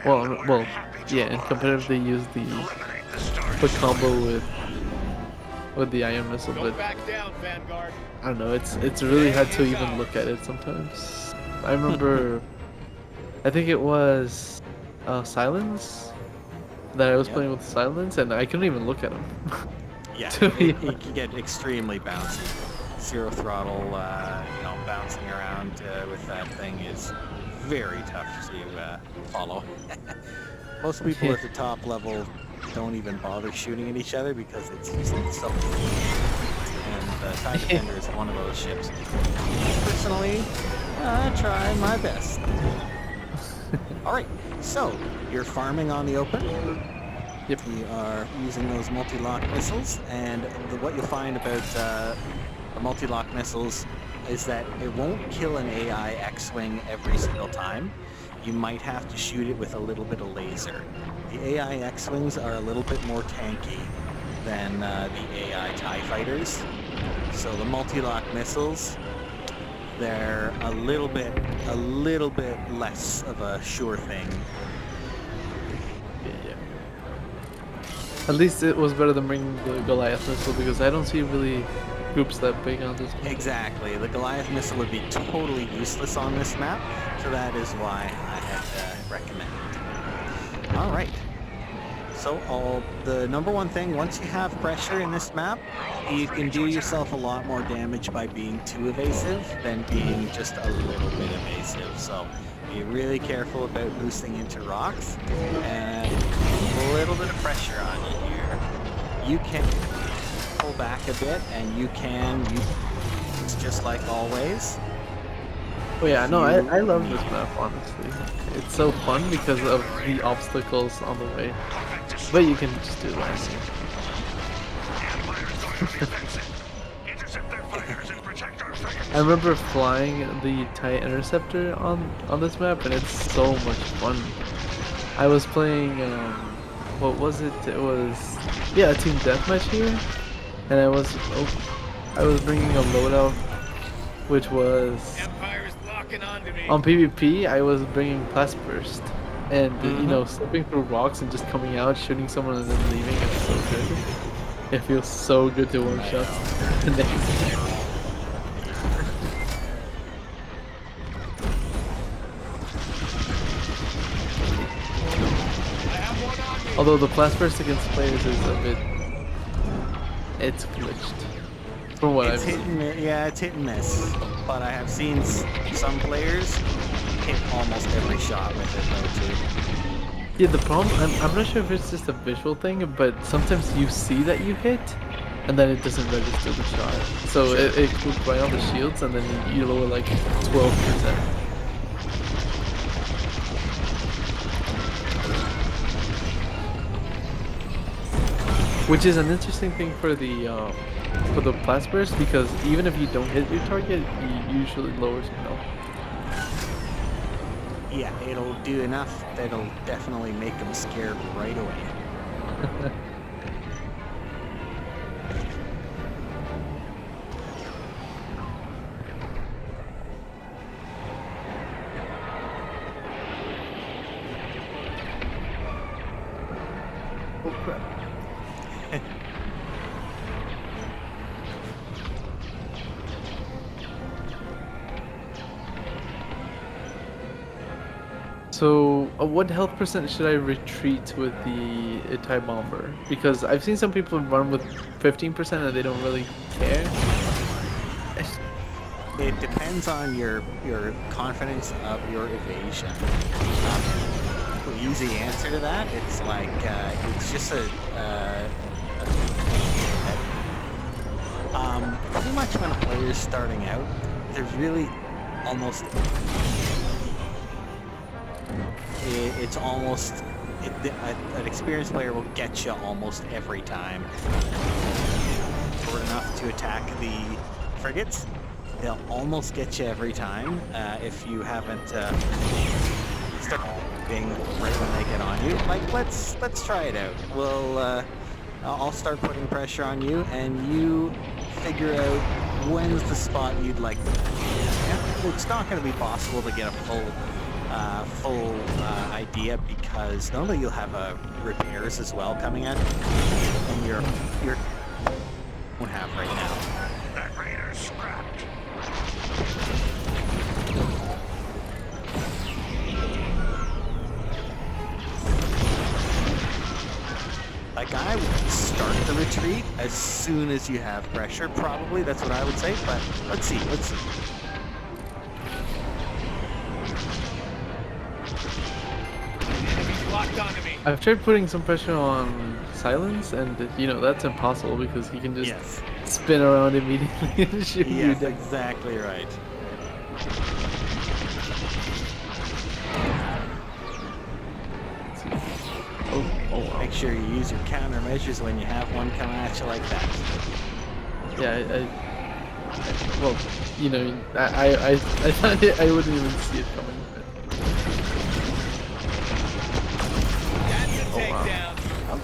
well, yeah. In competitive, they use the combo with the ion missile, but Don't back down, Vanguard. I don't know. It's really hard to even look at it sometimes. I remember, I think it was Silence that I was Yep. playing with Silence, and I couldn't even look at him. Yeah, To be it can get extremely bouncy. Zero throttle, bouncing around with that thing is very tough to follow. Most people at the top level don't even bother shooting at each other because it's so and the TIE Defender is one of those ships. Personally, I try my best. Alright, so you're farming on the open. Yep. You are using those multi-lock missiles, and what you'll find about the multi-lock missiles is that it won't kill an AI X-Wing every single time. You might have to shoot it with a little bit of laser. The AI X-Wings are a little bit more tanky than the AI TIE fighters. So the multi-lock missiles, they're a little bit less of a sure thing. Yeah. At least it was better than bringing the Goliath missile, because I don't see really groups that big on this map. Exactly. The Goliath missile would be totally useless on this map, so that is why I had recommended. All right. So the number one thing, once you have pressure in this map, you can do yourself a lot more damage by being too evasive than being just a little bit evasive. So be really careful about boosting into rocks, and a little bit of pressure on you here. You can pull back a bit, and it's just like always. Oh yeah, no, I love this map, honestly. It's so fun because of the obstacles on the way. But you can just do that. I remember flying the TIE Interceptor on this map, and it's so much fun. I was playing, what was it? It was, yeah, a team deathmatch here, and I was bringing a loadout, which was Empire's locking onto me. on PvP. I was bringing Blast Burst, and slipping through rocks and just coming out, shooting someone, and then leaving. It's so good. It feels so good to one shot the next. Although the blast burst against players is a bit, it's glitched. From what It's I've hit seen. and yeah, it's hit and miss. But I have seen some players hit almost every shot with it though too. Yeah, the problem, I'm not sure if it's just a visual thing, but sometimes you see that you hit, and then it doesn't register the shot. So it goes right on the shields, and then you lower like 12%. Which is an interesting thing for the blast burst, because even if you don't hit your target, you usually lowers your health. Yeah, it'll do enough that'll definitely make them scared right away. Oh crap. So, what health percent should I retreat with the TIE Bomber? Because I've seen some people run with 15% and they don't really care. It depends on your confidence of your evasion. Easy answer to that. It's like it's just pretty much when a player is starting out, they're really almost. It's almost an experienced player will get you almost every time. Short enough to attack the frigates, they'll almost get you every time if you haven't started being right when they get on you. Like let's try it out. I'll start putting pressure on you, and you figure out when's the spot you'd like. It's not going to be possible to get a full idea, because normally you'll have repairs as well coming at, and you won't have right now. That raider's scrapped. Like I would start the retreat as soon as you have pressure. Probably that's what I would say. But let's see. Enemies locked onto me. I've tried putting some pressure on Silence, and that's impossible because he can just Yes. spin around immediately and shoot you Yes, down. exactly right. Oh wow. Make sure you use your countermeasures when you have one come at you like that. Yeah, well, I thought I wouldn't even see it coming. That's a Oh, wow. takedown.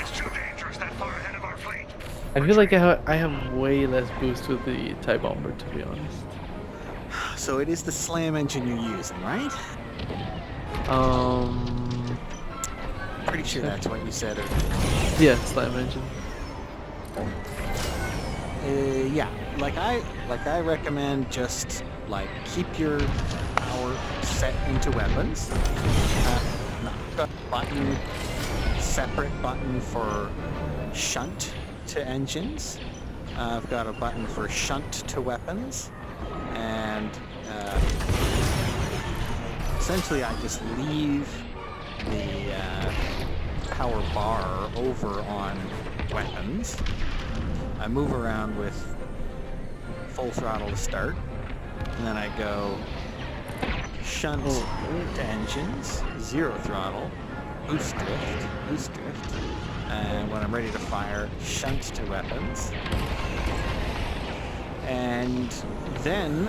It's too dangerous that far ahead of our fleet. I feel like I have way less boost with the TIE Bomber, to be honest. So it is the SLAM engine you're using, right? Pretty sure that's what you said. Yeah, Slam Engine. Yeah, like I recommend just like keep your power set into weapons. Not a separate button for shunt to engines. I've got a button for shunt to weapons, and essentially I just leave the power bar over on weapons. I move around with full throttle to start, and then I go shunt to engines, 0 throttle, boost drift, and when I'm ready to fire, shunt to weapons. And then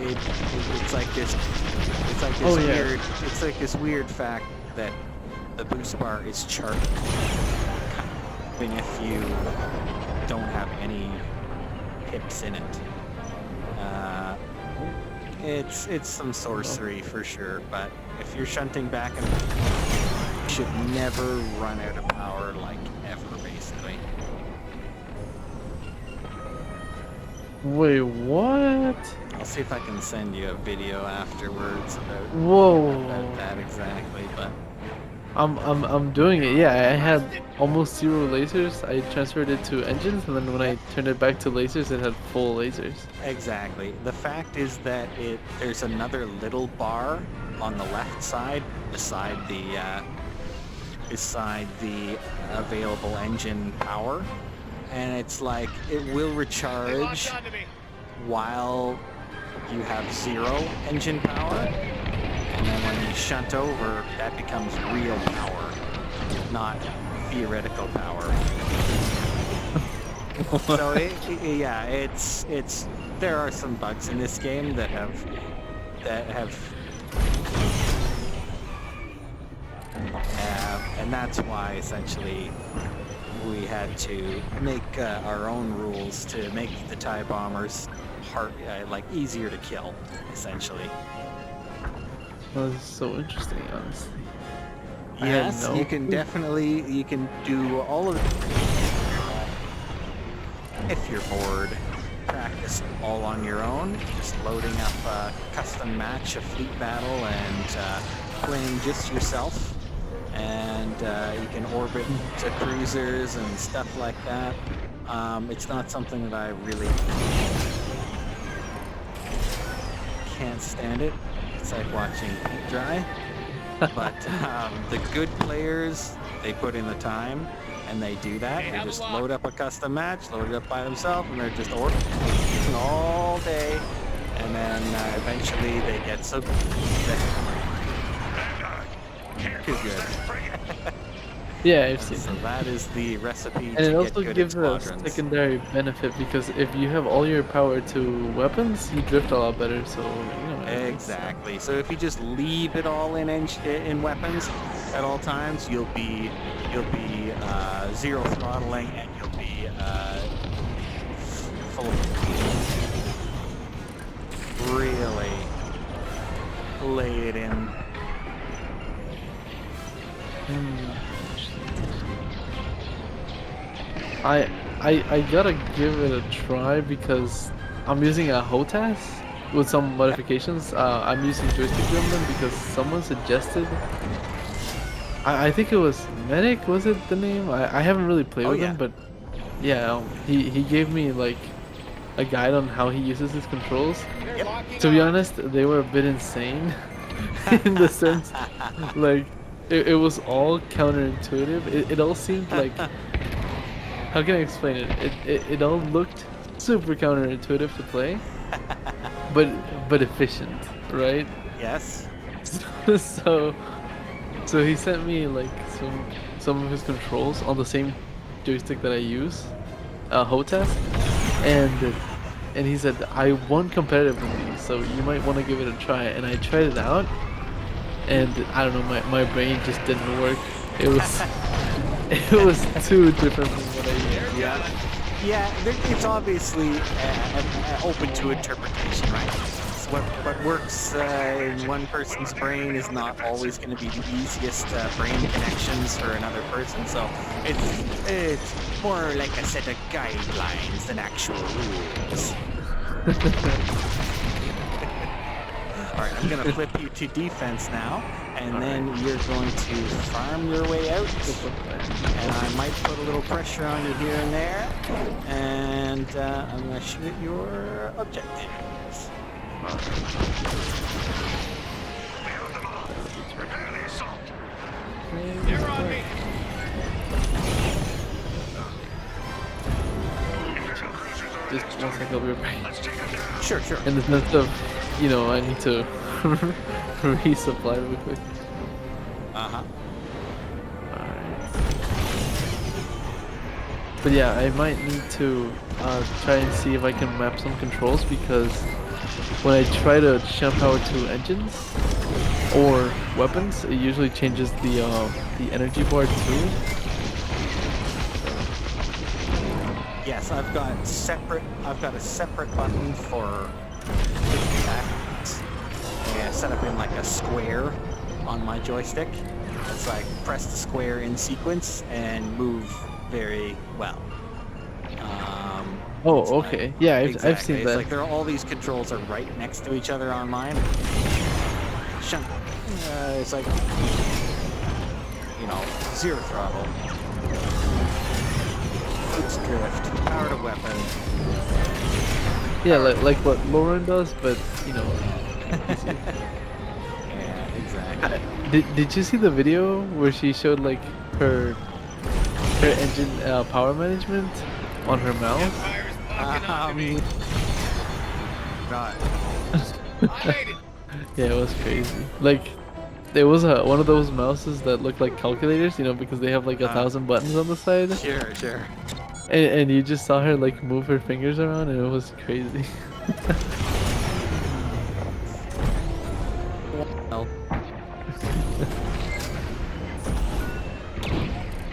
it's like this weird fact that the boost bar is charged even if you don't have any pips in it. It's some sorcery for sure, but if you're shunting back and you should never run out of power, like ever, basically. Wait, what? I'll see if I can send you a video afterwards about Whoa. that exactly. But I'm doing it. Yeah, I had almost 0 lasers. I transferred it to engines, and then when I turned it back to lasers, it had full lasers. exactly, the fact is that there's another little bar on the left side beside the available engine power, and it's like it will They recharge locked onto me. while you have 0 engine power, and then when you shunt over, that becomes real power, not theoretical power. So yeah, it's there are some bugs in this game that have and that's why essentially we had to make our own rules to make the TIE bombers like easier to kill, essentially. That was so interesting, honestly. I had Yes, no you can clue. definitely do all of if you're bored. Practice all on your own, just loading up a custom match, a fleet battle, and playing just yourself. And you can orbit to cruisers and stuff like that. It's not something that I really can't stand it. It's like watching paint dry. But the good players, they put in the time, and they do that. They just load up a custom match, load it up by themselves, and they're just orbiting all day. And then eventually they get so too good. Yeah, I've seen So it. that is the recipe And to it get also good at gives a squadrons. secondary benefit because if you have all your power to weapons, you drift a lot better. So you know. Exactly. So if you just leave it all in weapons at all times, you'll be 0 throttling, and you'll be full of really lay it in. I gotta give it a try because I'm using a HOTAS with some modifications. I'm using joystick gremlin because someone suggested. I think it was Medic. Was it the name? I haven't really played Oh, with yeah. him, but yeah, he gave me like a guide on how he uses his controls. They're locking To be on. honest, they were a bit insane in the sense like it was all counterintuitive. It all seemed like how can I explain it? It all looked super counterintuitive to play, but efficient, right? Yes. so so he sent me like some of his controls on the same joystick that I use, HOTAS, and he said I won competitive with these, so you might want to give it a try. And I tried it out, and I don't know, my brain just didn't work. It was it was too different from what I used. Yeah. Yeah, it's obviously open to interpretation, right? So what works in one person's brain is not always going to be the easiest brain connections for another person. So it's more like a set of guidelines than actual rules. All right, I'm going to flip you to defense now, and then you're going to farm your way out. And I might put a little pressure on you here and there, and I'm going to shoot at your objectives. Prepare the assault. They're on me. Just one second, I'll be right back. Let's take it down. Sure, sure. In the sense of, I need to resupply real quick. Uh-huh. Alright. But yeah, I might need to try and see if I can map some controls because when I try to shunt power to engines or weapons, it usually changes the energy bar too. Yes, I've got a separate button for that. Yeah, set up in like a square on my joystick. It's like press the square in sequence and move very well. Oh, It's like- okay. Yeah, I've exactly. seen It's that. like they're all these controls are right next to each other on mine. Shun. It's like, you know, zero throttle. Boost drift. Power to weapon. Yeah, like what Lauren does, but you know. Yeah, exactly. Did you see the video where she showed like her engine power management on her mouse? Empire's locking onto me. God. I made it. Yeah, it was crazy. Like, there was one of those mouses that looked like calculators, you know, because they have like 1,000 buttons on the side, Sure, sure. and you just saw her like move her fingers around, and it was crazy. Well,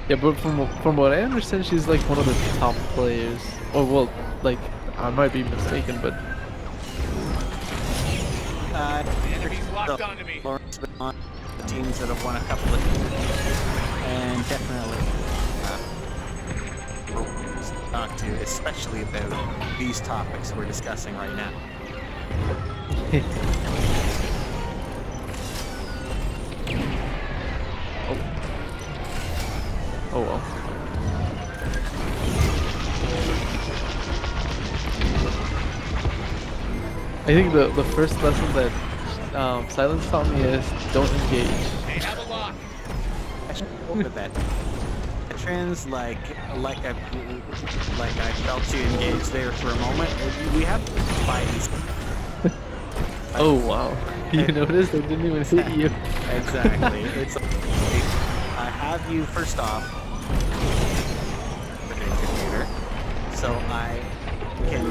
Yeah, but from what I understand, she's like one of the top players. Or well, like I might be mistaken, but The enemy's locked so, onto me. Lawrence been on the teams that have won a couple of, and definitely talk to, especially about these topics we're discussing right now. oh well. I think the first lesson that Silence taught me is don't engage. They have a lock. With that, veterans like I felt you engaged there for a moment. We have fights. Oh wow! You noticed I didn't even hit you. Exactly. It's I have you first off with the computer, so I can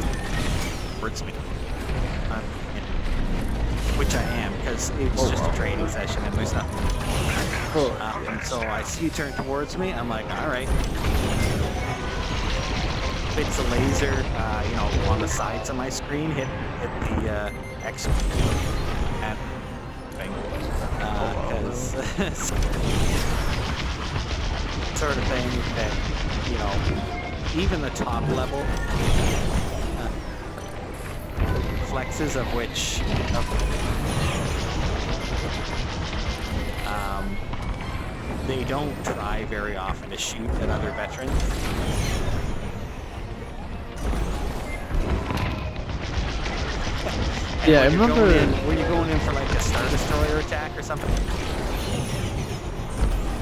words me, which I am because it's just a training session and there's nothing. And so I see you turn towards me. I'm like, all right. It's a laser, you know, on the sides of my screen. Hit the X and thing. Because sort of thing that, you know, even the top level flexes of which they don't try very often to shoot at other veterans. And Yeah, I when you're remember- going in- when you're going in for like a Star Destroyer attack or something,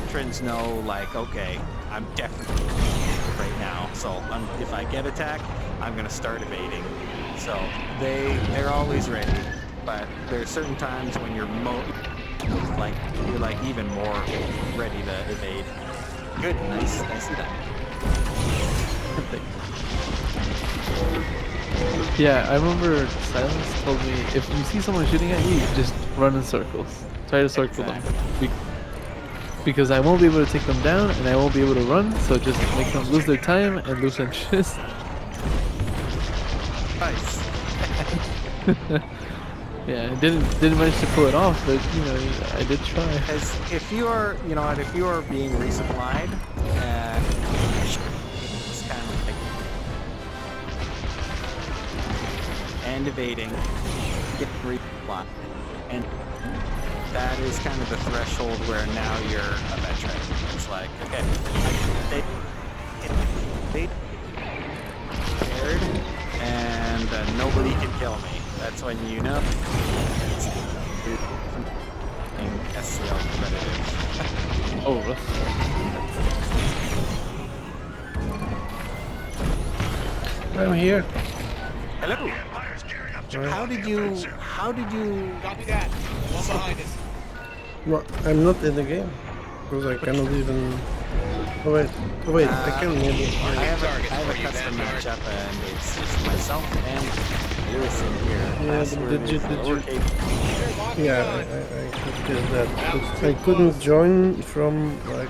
veterans know like, okay, I'm definitely right now, so if I get attacked, I'm gonna start evading. So they're always ready, but there are certain times when you're like even more ready to evade. Good, nice, nicely done. Yeah, I remember Silence told me if you see someone shooting at you, just run in circles. Try to circle them. Because I won't be able to take them down and I won't be able to run, so just make them lose their time and lose interest. Nice. Yeah, I didn't manage to pull it off, but you know, I did try. As if you are, you know, if you are being resupplied, it's kind of like and evading, get resupplied, and that is kind of the threshold where now you're a veteran. It's like, okay, they scared, and nobody can kill me. That's when you know. SCL competitive. Oh, that's... I'm here. Hello. Empire's gearing up to How did you? Copy that. One behind us. No, I'm not in the game because I cannot even. Oh wait, I can maybe. I have a custom matchup, and it's myself and Lewis in here. Yeah, Password did you- is did you- lowercase. Yeah, I could guess that. But I couldn't join from like.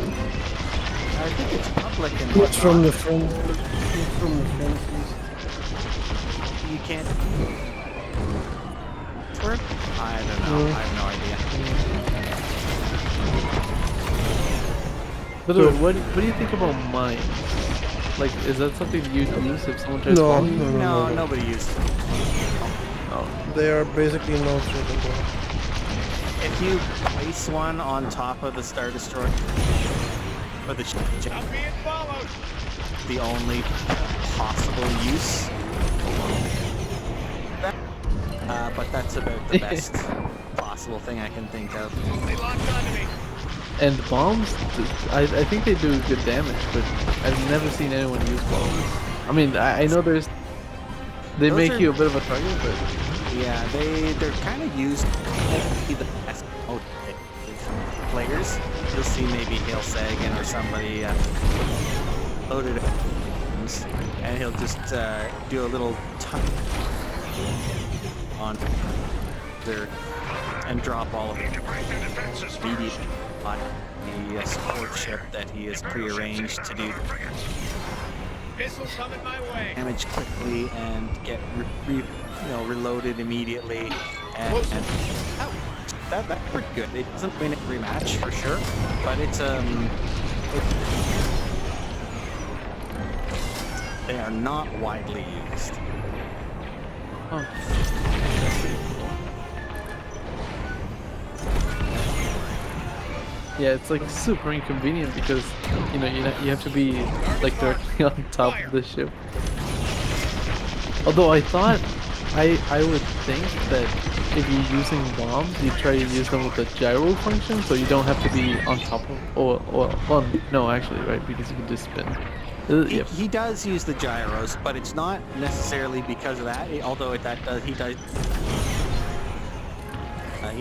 I think it's public and Not from whatnot. the front. Not from the front. You can't. Password? I don't know. I have no idea. But So- what do you think about mine? Like, is that something you'd use if someone tries No, following you? No, no. nobody used it. Oh. They are basically no threat at all. If you place one on top of the Star Destroyer, for the I'm being followed. the only possible use. But that's about the best possible thing I can think of. They locked onto me. And bombs, I think they do good damage, but I've never seen anyone use bombs. I mean, I know they Those make are- you a bit of a target, but Yeah, they're kind of used to be the best motivated players. You'll see maybe Hail Sagan or somebody loaded it, and he'll just do a little on there and drop all of it Break the defenses immediately on the support ship that he has prearranged to do Missiles coming my way. damage quickly and get reloaded immediately, and that's pretty good. It doesn't win every match for sure, but it's they are not widely used. oh. Yeah, it's like super inconvenient because you have to be like directly on top of the ship. Although I thought I would think that if you're using bombs, you try to use them with the gyro function, so you don't have to be on top of. Well, no, actually, right? Because you can just spin. Yep. He does use the gyros, but it's not necessarily because of that. Although he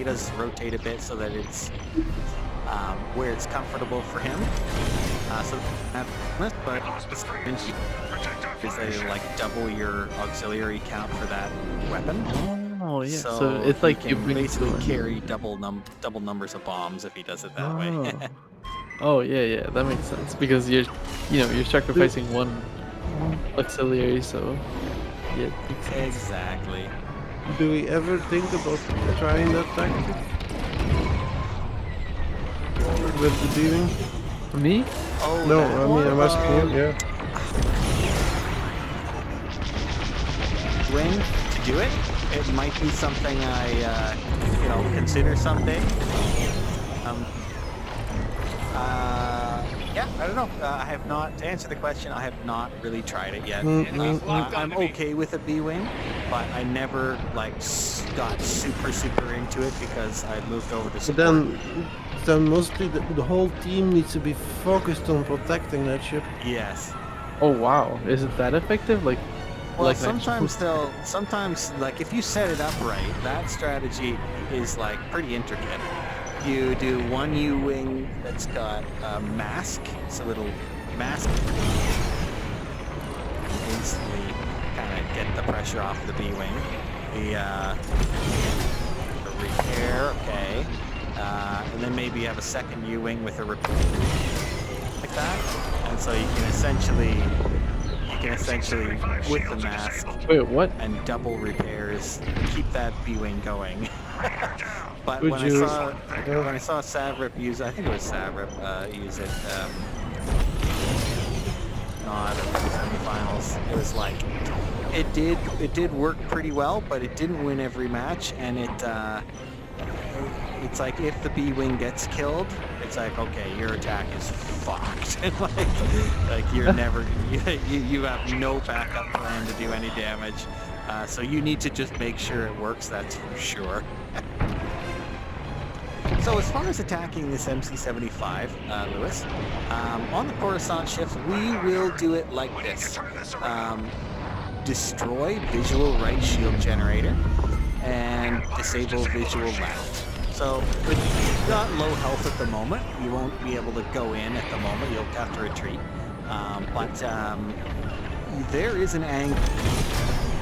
does rotate a bit so that it's where it's comfortable for him. But is they like double your auxiliary count for that weapon. Oh yeah. So it's like he you can bring basically to carry double numbers of bombs if he does it that way. Oh yeah, that makes sense because you're sacrificing one auxiliary, so yeah. It makes sense. Exactly. Do we ever think about trying that tactic? With the beaming? Me? Oh, No, that I mean, one? I'm asking you, yeah. Wing to do it. It might be something I, consider someday. Yeah, I don't know. I have not, to answer the question, I have not really tried it yet. I'm okay with a B-Wing, but I never, got super into it because I moved over to But support. then mostly the whole team needs to be focused on protecting that ship. Yes. Oh wow, is it that effective? Like, Well, like sometimes, if you set it up right, that strategy is, pretty intricate. You do one U-Wing that's got a mask, so it'll mask instantly kind of get the pressure off the B-Wing. The repair, okay. And then maybe you have a second U-Wing with a repair like that. And so you can essentially with the mask wait, what? and double repairs keep that B-Wing going. But Would when you- I saw Savrip use, I think it was Savrip use it, not at the semifinals. It was it did work pretty well, but it didn't win every match, and it's like if the B-Wing gets killed, it's like, okay, your attack is fucked. like you're never, you have no backup plan to do any damage. So you need to just make sure it works, that's for sure. So as far as attacking this MC-75, Lewis, on the Coruscant ships, we will do it like this. Destroy visual right shield generator and disable visual left. So with got low health at the moment, you won't be able to go in at the moment, you'll have to retreat. But there is an angle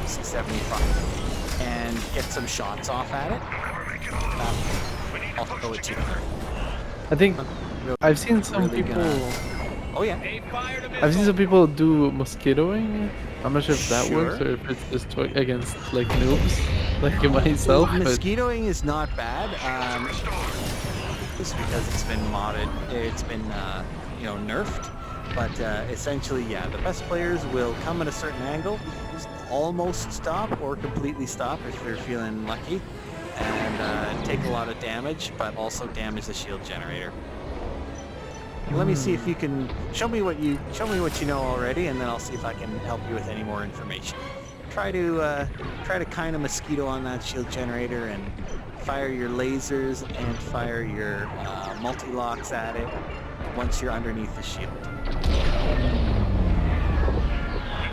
75 and get some shots off at it. I'll go with 200. I think I've seen some Really people. Oh yeah. They fired a I've seen missile. some people do mosquitoing. I'm not sure if that Sure. works or if it's just against noobs like myself. But Mosquitoing is not bad. Just because it's been modded, it's been nerfed. But essentially, yeah, the best players will come at a certain angle, almost stop or completely stop if they're feeling lucky, and take a lot of damage, but also damage the shield generator. Let me see if you can show me what you know already, and then I'll see if I can help you with any more information. Try to kind of mosquito on that shield generator and fire your lasers and fire your multi-locks at it once you're underneath the shield.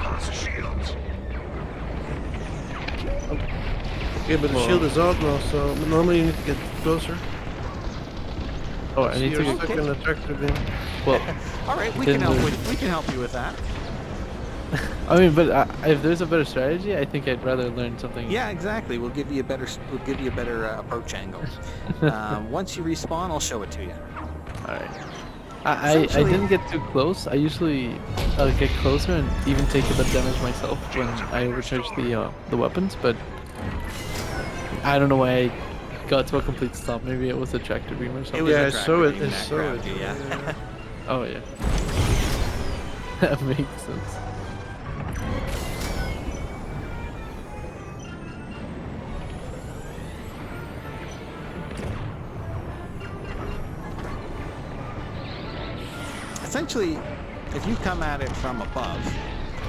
Close the shields. Okay, but the shield is out now, so normally you need to get closer. Oh, I need You're to stuck get. in the tractor beam. Well, All right, we Then can the- help you with that. I mean, but if there's a better strategy, I think I'd rather learn something. Yeah, exactly. We'll give you a better approach angle. Once you respawn, I'll show it to you. Alright. I Essentially- didn't get too close. I usually get closer and even take a bit of damage myself when I overcharge the weapons, but I don't know why I got to a complete stop. Maybe it was a tractor beam or something. It was Yeah, a I tractor saw it. beam I that saw grabbed it. you, yeah. Oh yeah. That makes sense. Essentially, if you come at it from above,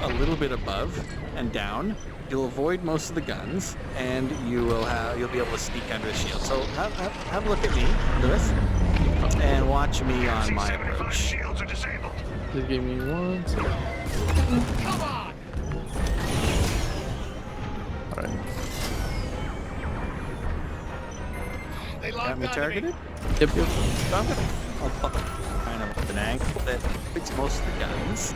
a little bit above and down, you'll avoid most of the guns, and you'll be able to sneak under the shield. So have a look at me, Lewis, and watch me on my approach. Shields are disabled. Just give me 1 second. Come on! Alright. They Got locked me onto targeted? Yep. So I'll pop kind of with an angle that fits most of the guns.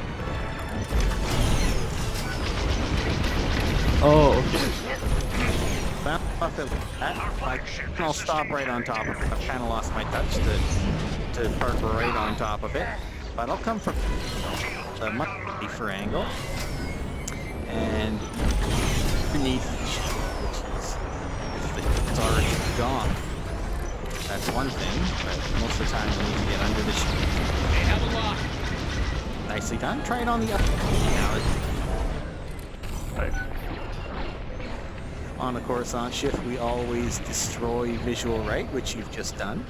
Oh, okay. Bounce off of that, I'll stop right on top of it. I've kind of lost my touch to park right on top of it. But I'll come from the much safer angle. And underneath the shield, which is, if it's already gone, that's one thing, but most of the time you need to get under the shield. They have a lock. Nicely done. Try it on the up. Now, Alright. on the Coruscant shift, we always destroy visual right, which you've just done.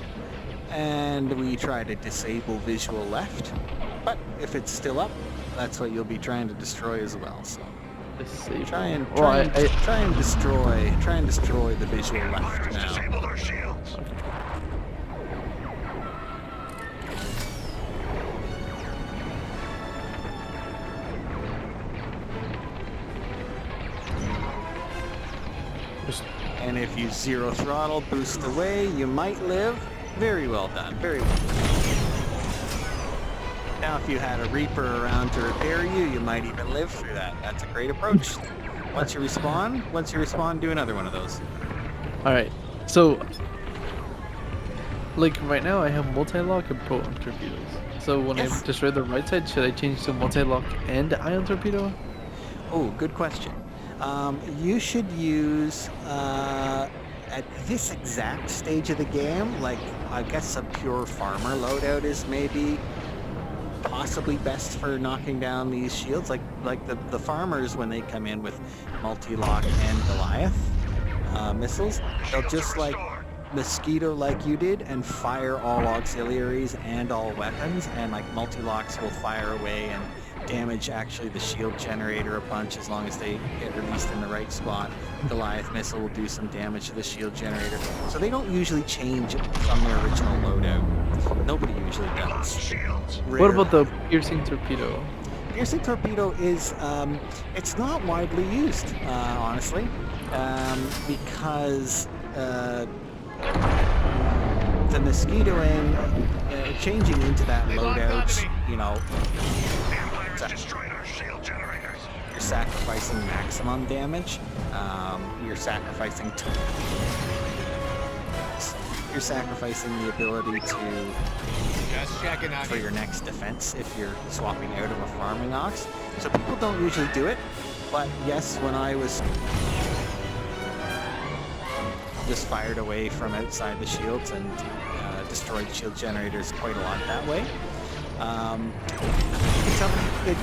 And we try to disable visual left. But if it's still up, that's what you'll be trying to destroy as well. So Disable. try and Well, try and destroy the visual left now. Disabled our shields. And if you zero throttle, boost away, you might live. Very well done. Very well done. Now, if you had a Reaper around to repair you, you might even live through that. That's a great approach. Once you respawn, do another one of those. Alright. So, like right now I have multi-lock and proton torpedoes. So when Yes. I destroy the right side, should I change to multi-lock and ion torpedo? Oh, good question. You should use, at this exact stage of the game, like, I guess a pure farmer loadout is maybe possibly best for knocking down these shields. Like the farmers, when they come in with multi-lock and Goliath missiles, they'll just like mosquito like you did and fire all auxiliaries and all weapons, and like multi-locks will fire away and damage actually the shield generator a bunch as long as they get released in the right spot. Goliath missile will do some damage to the shield generator. So they don't usually change from their original loadout. Nobody usually does. Shields. What about the piercing torpedo? Piercing torpedo is, it's not widely used, honestly, because the mosquitoing, changing into that They locked onto loadout, me. you know, Vampires destroyed our shield generators. you're sacrificing maximum damage. You're sacrificing you're sacrificing the ability to Just checking on for you. your next defense if you're swapping out of a farming ox. So people don't usually do it, but yes, when I was just fired away from outside the shields and destroyed shield generators quite a lot that way. It's something it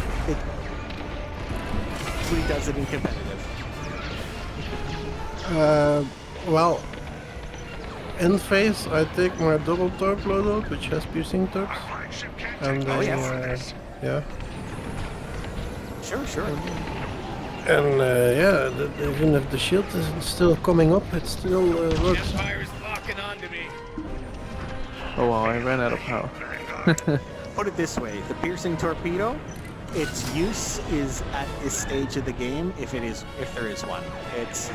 really does it in competitive. Well, in phase, I take my double torp loadout, which has piercing torps, Flagship can't and take Oh, then, yes. yeah, Sure. and yeah, even if the shield is still coming up, it still works. Empire's locking onto me. Oh wow, I ran out of power. Put it this way: the piercing torpedo, its use is at this stage of the game, if there is one. It's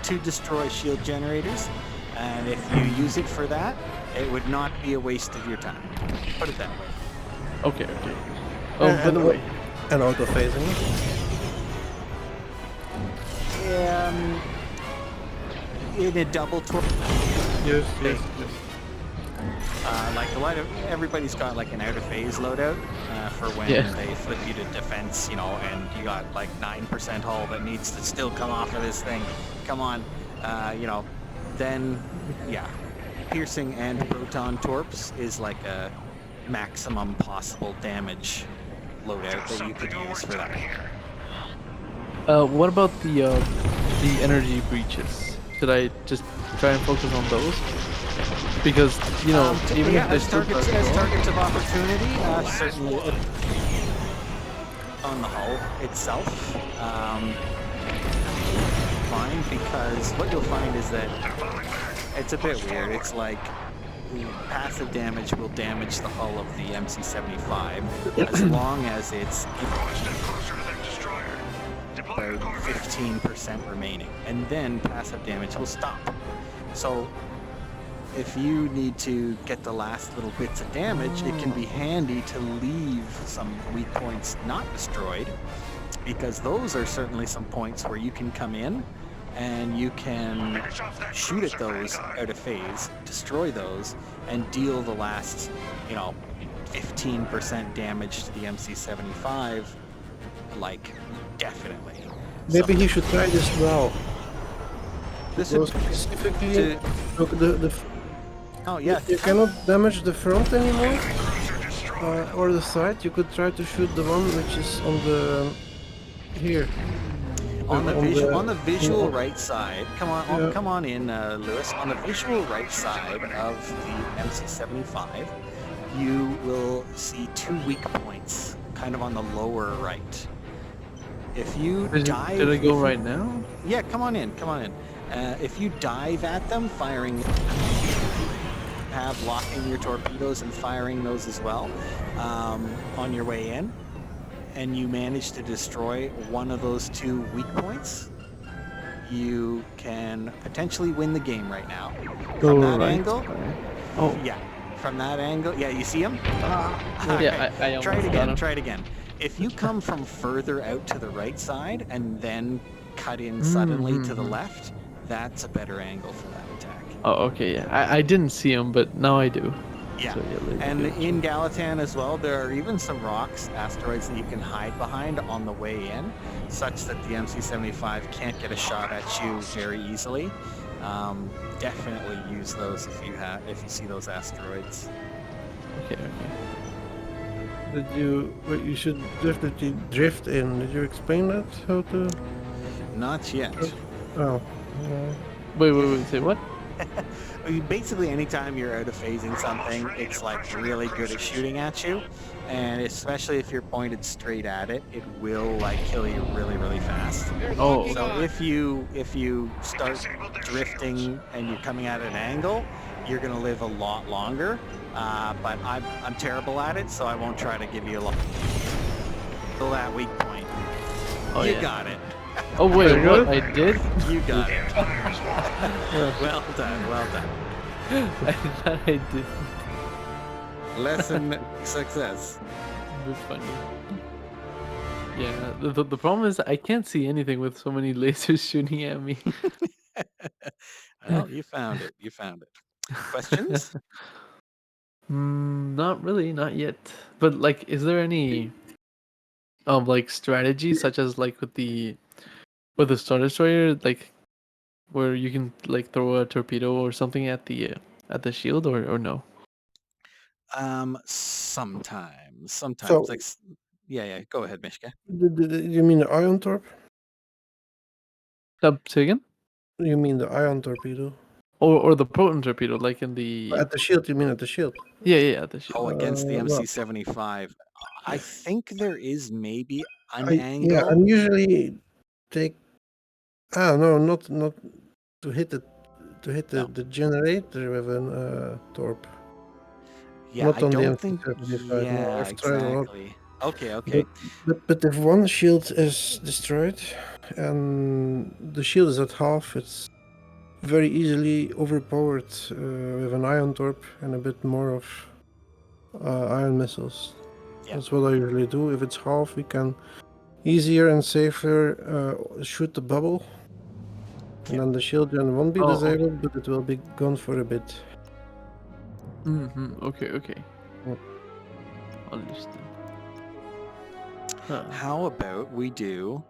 to destroy shield generators, and if you use it for that, it would not be a waste of your time. Put it that way. Okay. Oh, by the way, And auto phasing. In a double torpedo. Yes. Like everybody's got like an out of phase loadout for when Yeah. they flip you to defense, and you got like 9% hull that needs to still come off of this thing. Come on, then yeah, piercing and proton torps is like a maximum possible damage loadout that you could use for that. what about the energy breaches? Should I just try and focus on those? Because even yeah, if as there's targets of opportunity, certainly on the hull itself, fine, because what you'll find is that it's a bit weird. It's like passive damage will damage the hull of the MC-75 as long as it's about 15% remaining, and then passive damage will stop. So if you need to get the last little bits of damage, it can be handy to leave some weak points not destroyed, because those are certainly some points where you can come in and you can shoot at those out of phase, destroy those, and deal the last, 15% damage to the MC-75, like, definitely. Maybe he should try this now. This So would specifically, to, look, oh yeah, you cannot damage the front anymore, or the side. You could try to shoot the one which is on the here. on the visual yeah. right side. Come on in, Lewis. On the visual right side of the MC-75, you will see 2 weak points, kind of on the lower right. If you dive, Should I go right now? Yeah, come on in. If you dive at them, locking your torpedoes and firing those as well on your way in, and you manage to destroy one of those 2 weak points, you can potentially win the game right now. From that angle, Oh, yeah. From that angle, yeah, you see him? yeah, I almost Try it got again. him. Try it again. If you come from further out to the right side and then cut in suddenly to the left, that's a better angle for that attack. Oh, okay, yeah. I didn't see him, but now I do. Yeah. So, yeah, And in Galatan as well, there are even some rocks, asteroids that you can hide behind on the way in, such that the MC-75 can't get a shot at you very easily. Definitely use those if you see those asteroids. Okay. You should definitely drift in. Did you explain that? How to? Not yet. Oh. Wait, say what? Basically, anytime you're out of phasing something, it's like really good at shooting at you, and especially if you're pointed straight at it, it will like kill you really, really fast. They're Oh. locking So on. if you start drifting and you're coming at an angle, you're gonna live a lot longer. But I'm terrible at it, so I won't try to give you a lot. Kill that weak point. Oh, You yeah. got it. Oh wait, Very what? good. I did? You got it. Well done. I thought I did. Lesson success. It was funny. Yeah, the problem is I can't see anything with so many lasers shooting at me. Well, you found it. Questions? Not really, not yet. But like, is there any like strategy such as like with the Star Destroyer, like where you can like throw a torpedo or something at the shield, or no? Sometimes. So- Like, yeah. Go ahead, Mishka. You mean the ion torp? Say again? You mean the ion torpedo? Or the proton torpedo, like in the At the shield, you mean at the shield? yeah the ship. Oh, against the well- MC-75. I think there is maybe an Yeah, angle. I'm usually take. No, not to hit it. To hit No. the generator with an torp. Yeah, not I on the don't think. MC-75, no, Yeah, I've tried a lot. exactly. Okay. But if one shield is destroyed and the shield is at half, it's very easily overpowered with an ion torp and a bit more of ion missiles. Yeah. That's what I usually do. If it's half, we can easier and safer shoot the bubble. And then the shield then won't be Oh, disabled, but it will be gone for a bit. Okay. Yeah. Understand. Huh. How about we do?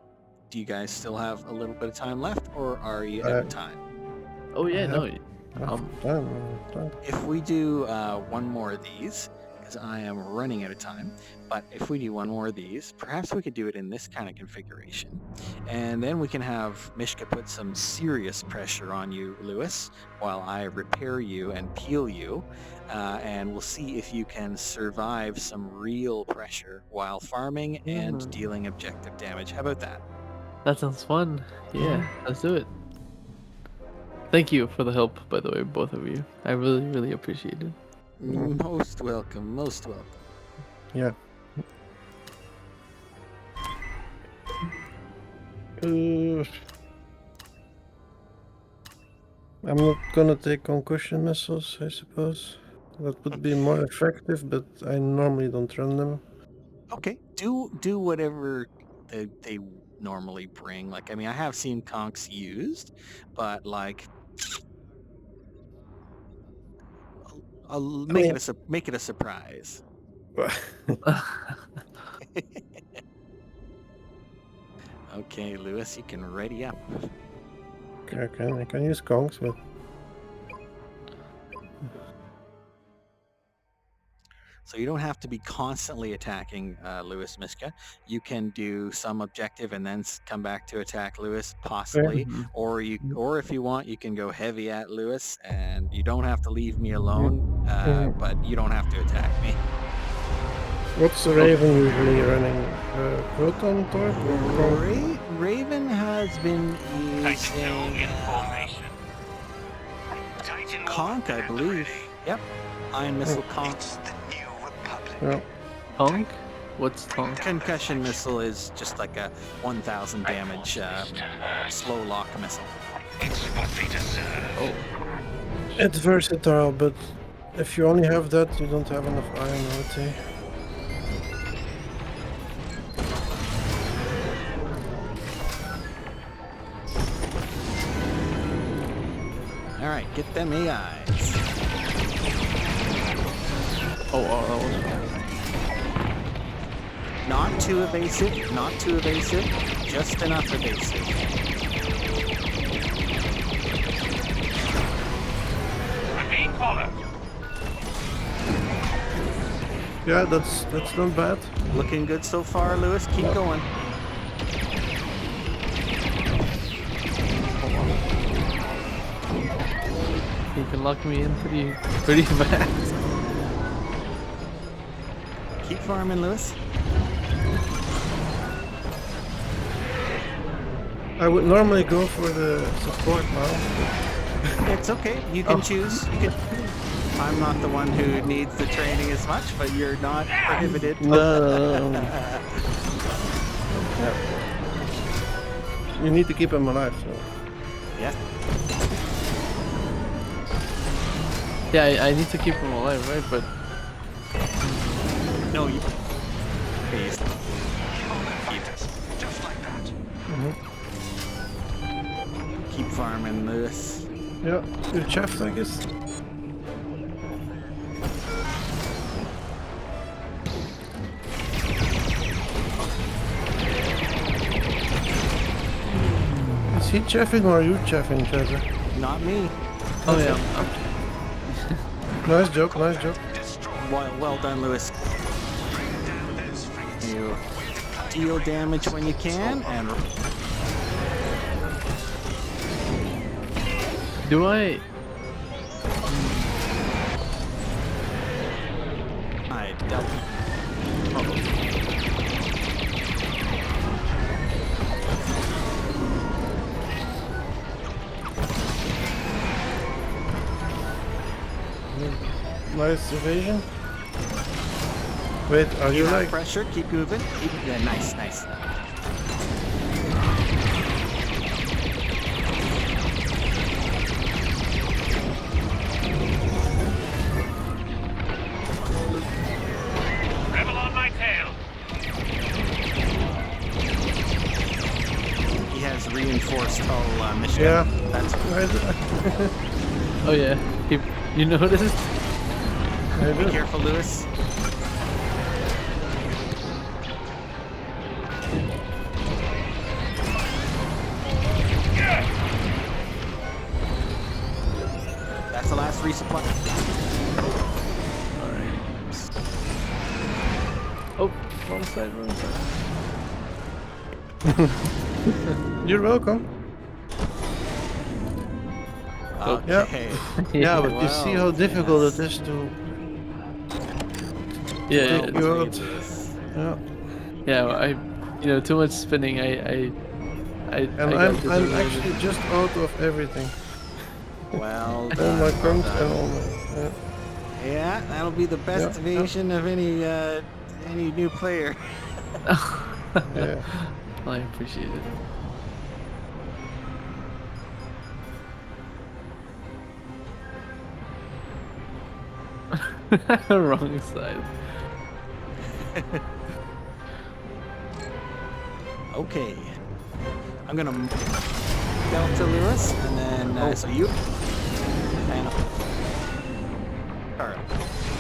Do you guys still have a little bit of time left, or are you out of time? Oh yeah, no. Time. If we do one more of these, because I am running out of time, but if we do one more of these, perhaps we could do it in this kind of configuration. And then we can have Mishka put some serious pressure on you, Lewis, while I repair you and peel you. And we'll see if you can survive some real pressure while farming and dealing objective damage. How about that? That sounds fun. Yeah, let's do it. Thank you for the help, by the way, both of you. I really, really appreciate it. Most welcome, most welcome. Yeah. I'm not gonna take concussion missiles, I suppose. That would be more effective, but I normally don't run them. Okay, do whatever they normally bring. Like, I mean, I have seen conks used, but like, I'll make mean- make it a surprise. Okay, Lewis, you can ready up. I can use conks, but So you don't have to be constantly attacking Lewis Miska. You can do some objective and then come back to attack Lewis, possibly. Or if you want, you can go heavy at Lewis, and you don't have to leave me alone. But you don't have to attack me. what's the Raven usually running? Proton torp or conk? Raven has been Titan using formation. Titan conk, I believe. Yep, Iron Missile conk. It's the new republic. Yeah. Tonk? What's Tonk? Concussion missile is just like a 1,000 damage slow lock missile. It's what they deserve. Oh, It's versatile, but if you only have that, you don't have enough iron, I would say. All right, get them AIs. that was Not too evasive, just enough evasive. Repeat follow. Yeah, that's not bad. Looking good so far, Lewis. Keep going. You can lock me in pretty fast. Keep farming, Lewis. I would normally go for the support now. It's okay. You can choose. You can. I'm not the one who needs the training as much, but you're not prohibited. No. You need to keep him alive, so. Yeah. Yeah, I need to keep him alive, right? But No, you. Please. Just like that. Keep farming, Lewis. Yeah, you're chaffed, I guess. Is he chaffing or are you chaffing, Trevor? Not me. oh yeah, Nice joke, nice joke. Destroy. Well done, Lewis. Bring down those frigates. You deal damage when you can, and Do I? I dealt. Nice evasion. Wait, are you Keep like? pressure? Keep moving. Yeah, nice, nice. Rebel on my tail. He has reinforced hull mission. Yeah. That's Right. Oh yeah. You noticed? I Be do. careful, Lewis. That's the last resupply. Alright. Oh, wrong side, wrong side. You're welcome. Okay. Yeah, but you see how Wow, difficult yes. it is to. Yeah, Well, yeah, you- It's- Yeah. yeah. Too much spinning. And I got I'm disappointed. actually just out of everything. Well All done. my well guns done. and all my. Yeah. Yeah, that'll be the best Yeah, evasion of any new player. Yeah. I appreciate it. Wrong side. Okay. I'm gonna Delta Lewis, and then so you and Carl.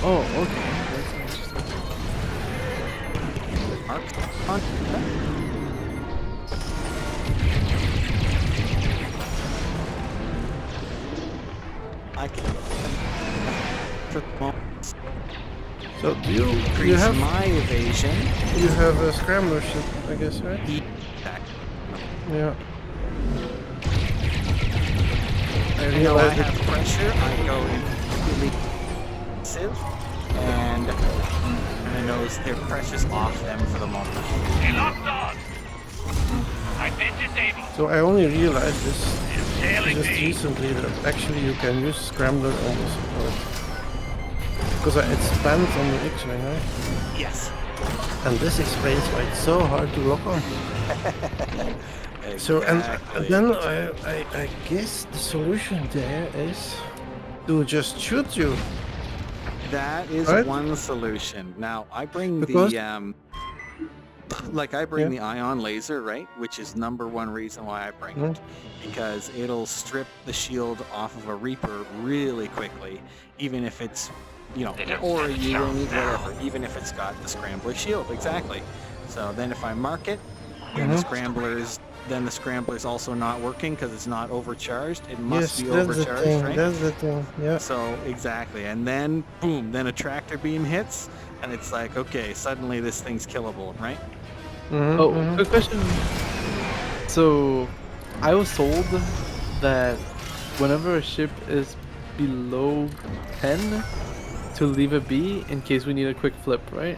Oh, okay. That's interesting. Mark on. I can. For the moment, So do you increase have my evasion. a scrambler ship, I guess, right? Attack. Yeah. I I know I realized have it. pressure. I go immediately passive, and I know their pressure's off them for the moment. They locked on. I've been disabled. So I only realized this Sailing just me. recently that actually you can use scrambler on the support. Because it's banned on the X-Wing, right? Yes. And this explains why it's so hard to lock on. So and Exactly. then I guess the solution there is to just shoot you. That is Right? one solution. Now I bring Because- the like I bring Yeah. the ion laser, right? Which is number one reason why I bring it. Because it'll strip the shield off of a Reaper really quickly, even if it's, or a U-wing, whatever, even if it's got the Scrambler shield, exactly. So then if I mark it, then the Scrambler's also not working because it's not overcharged. It must Yes, be that's the overcharged, thing. right? That's the thing. Yeah. So exactly, and then boom, then a tractor beam hits, and it's like, okay, suddenly this thing's killable, right? Oh, good question. So, I was told that whenever a ship is below 10, to leave it be in case we need a quick flip, right?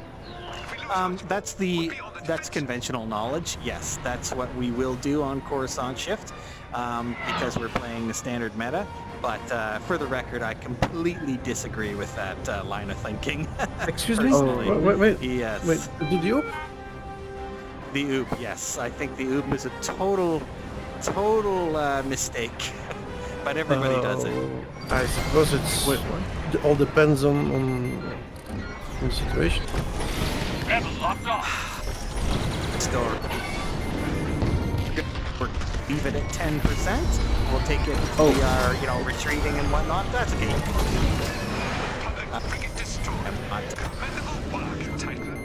That's conventional knowledge. Yes, that's what we will do on Coruscant Shift, because we're playing the standard meta. But for the record, I completely disagree with that line of thinking. Excuse me? Personally. Wait. Yes. Wait, did you? The OOP, yes. I think the OOP is a total mistake. But everybody does it. I suppose it's Wait, what? it all depends on the situation. Rebel locked on. Still, leave it at 10%. We'll take it if we are, retreating and whatnot. That's okay. Frigate destroyed. I'm not- Commendable work, Titan.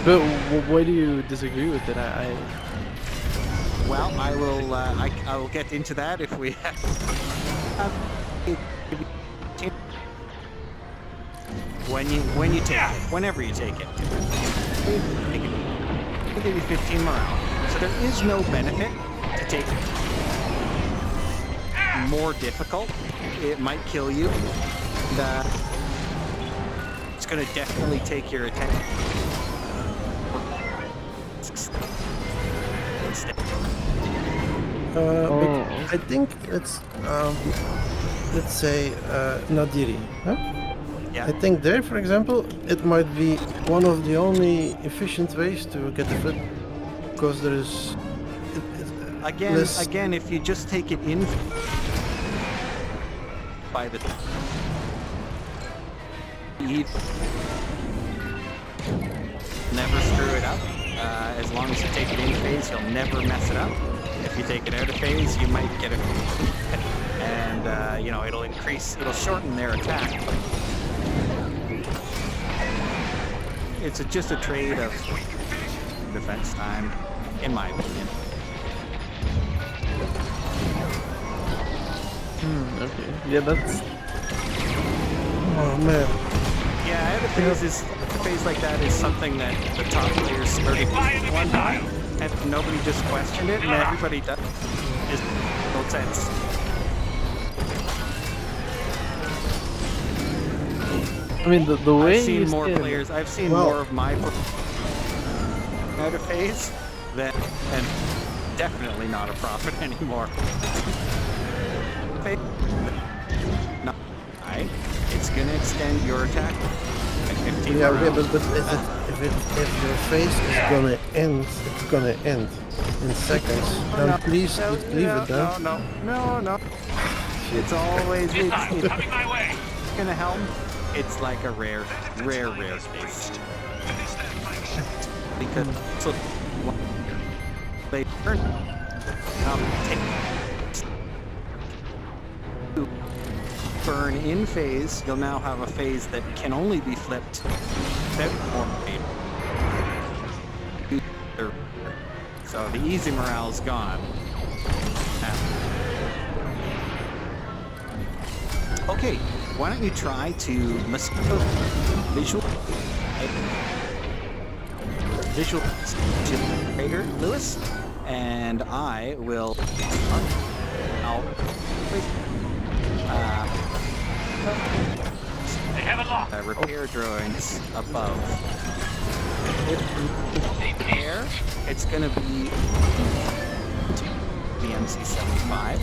But why do you disagree with it? Well, I will get into that if we have when you take it, whenever you take it, it'll give you 15 morale. So there is no benefit to take it more difficult. It might kill you. It's going to definitely take your attention. But I think let's say Nadiri. Huh? Yeah. I think there, for example, it might be one of the only efficient ways to get the foot, because there is Again, if you just take it in by the you never screw it up. As long as you take it in phase, you'll never mess it up. If you take it out of phase, you might get it, and it'll shorten their attack. It's just a trade of defense time, in my opinion. Okay. Yeah, that's. oh man. Yeah, out of phase like that is something that the top players started one time, and nobody just questioned it, and everybody does. Just no sense. I mean, the way I've seen you more stand- players. I've seen Well- more of my out of phase than, and definitely not a profit anymore. No, it's gonna extend your attack at 15 Yeah, okay, rounds. but if your phase is gonna end, it's gonna end in seconds. Then please leave it there. No. It's always it's Coming my way. gonna help. It's like a rare case. Because so they turn burn in phase. You'll now have a phase that can only be flipped without more pain. So the easy morale's gone. Okay, why don't you try to listen to visual generator, Lewis, and I will They have it locked. repair drawings above. Repair, it's going to be the MC75.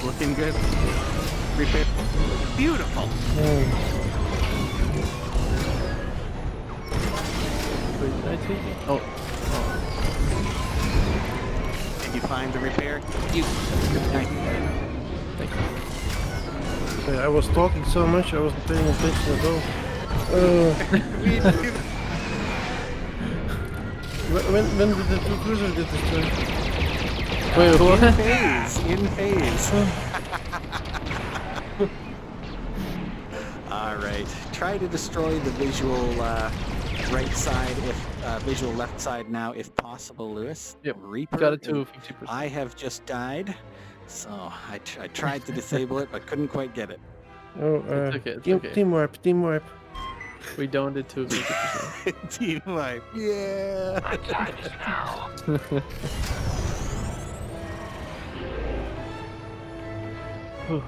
Looking good. Repair. Beautiful. Wait, did I take it? Oh. Did you find the repair? You. Thank you. I was talking so much I wasn't paying attention at all. When did the two cruisers get destroyed? Wait, what? In phase. All right. Try to destroy the visual right side, visual left side now, if possible, Lewis. Yep. Reaper. Got it to and 50%. I have just died, so I tried to disable it, but couldn't quite get it. Oh, It's okay, it's team, okay. team wipe, team wipe. We downed it to 50%. Team wipe. Yeah. I got it now. Whew.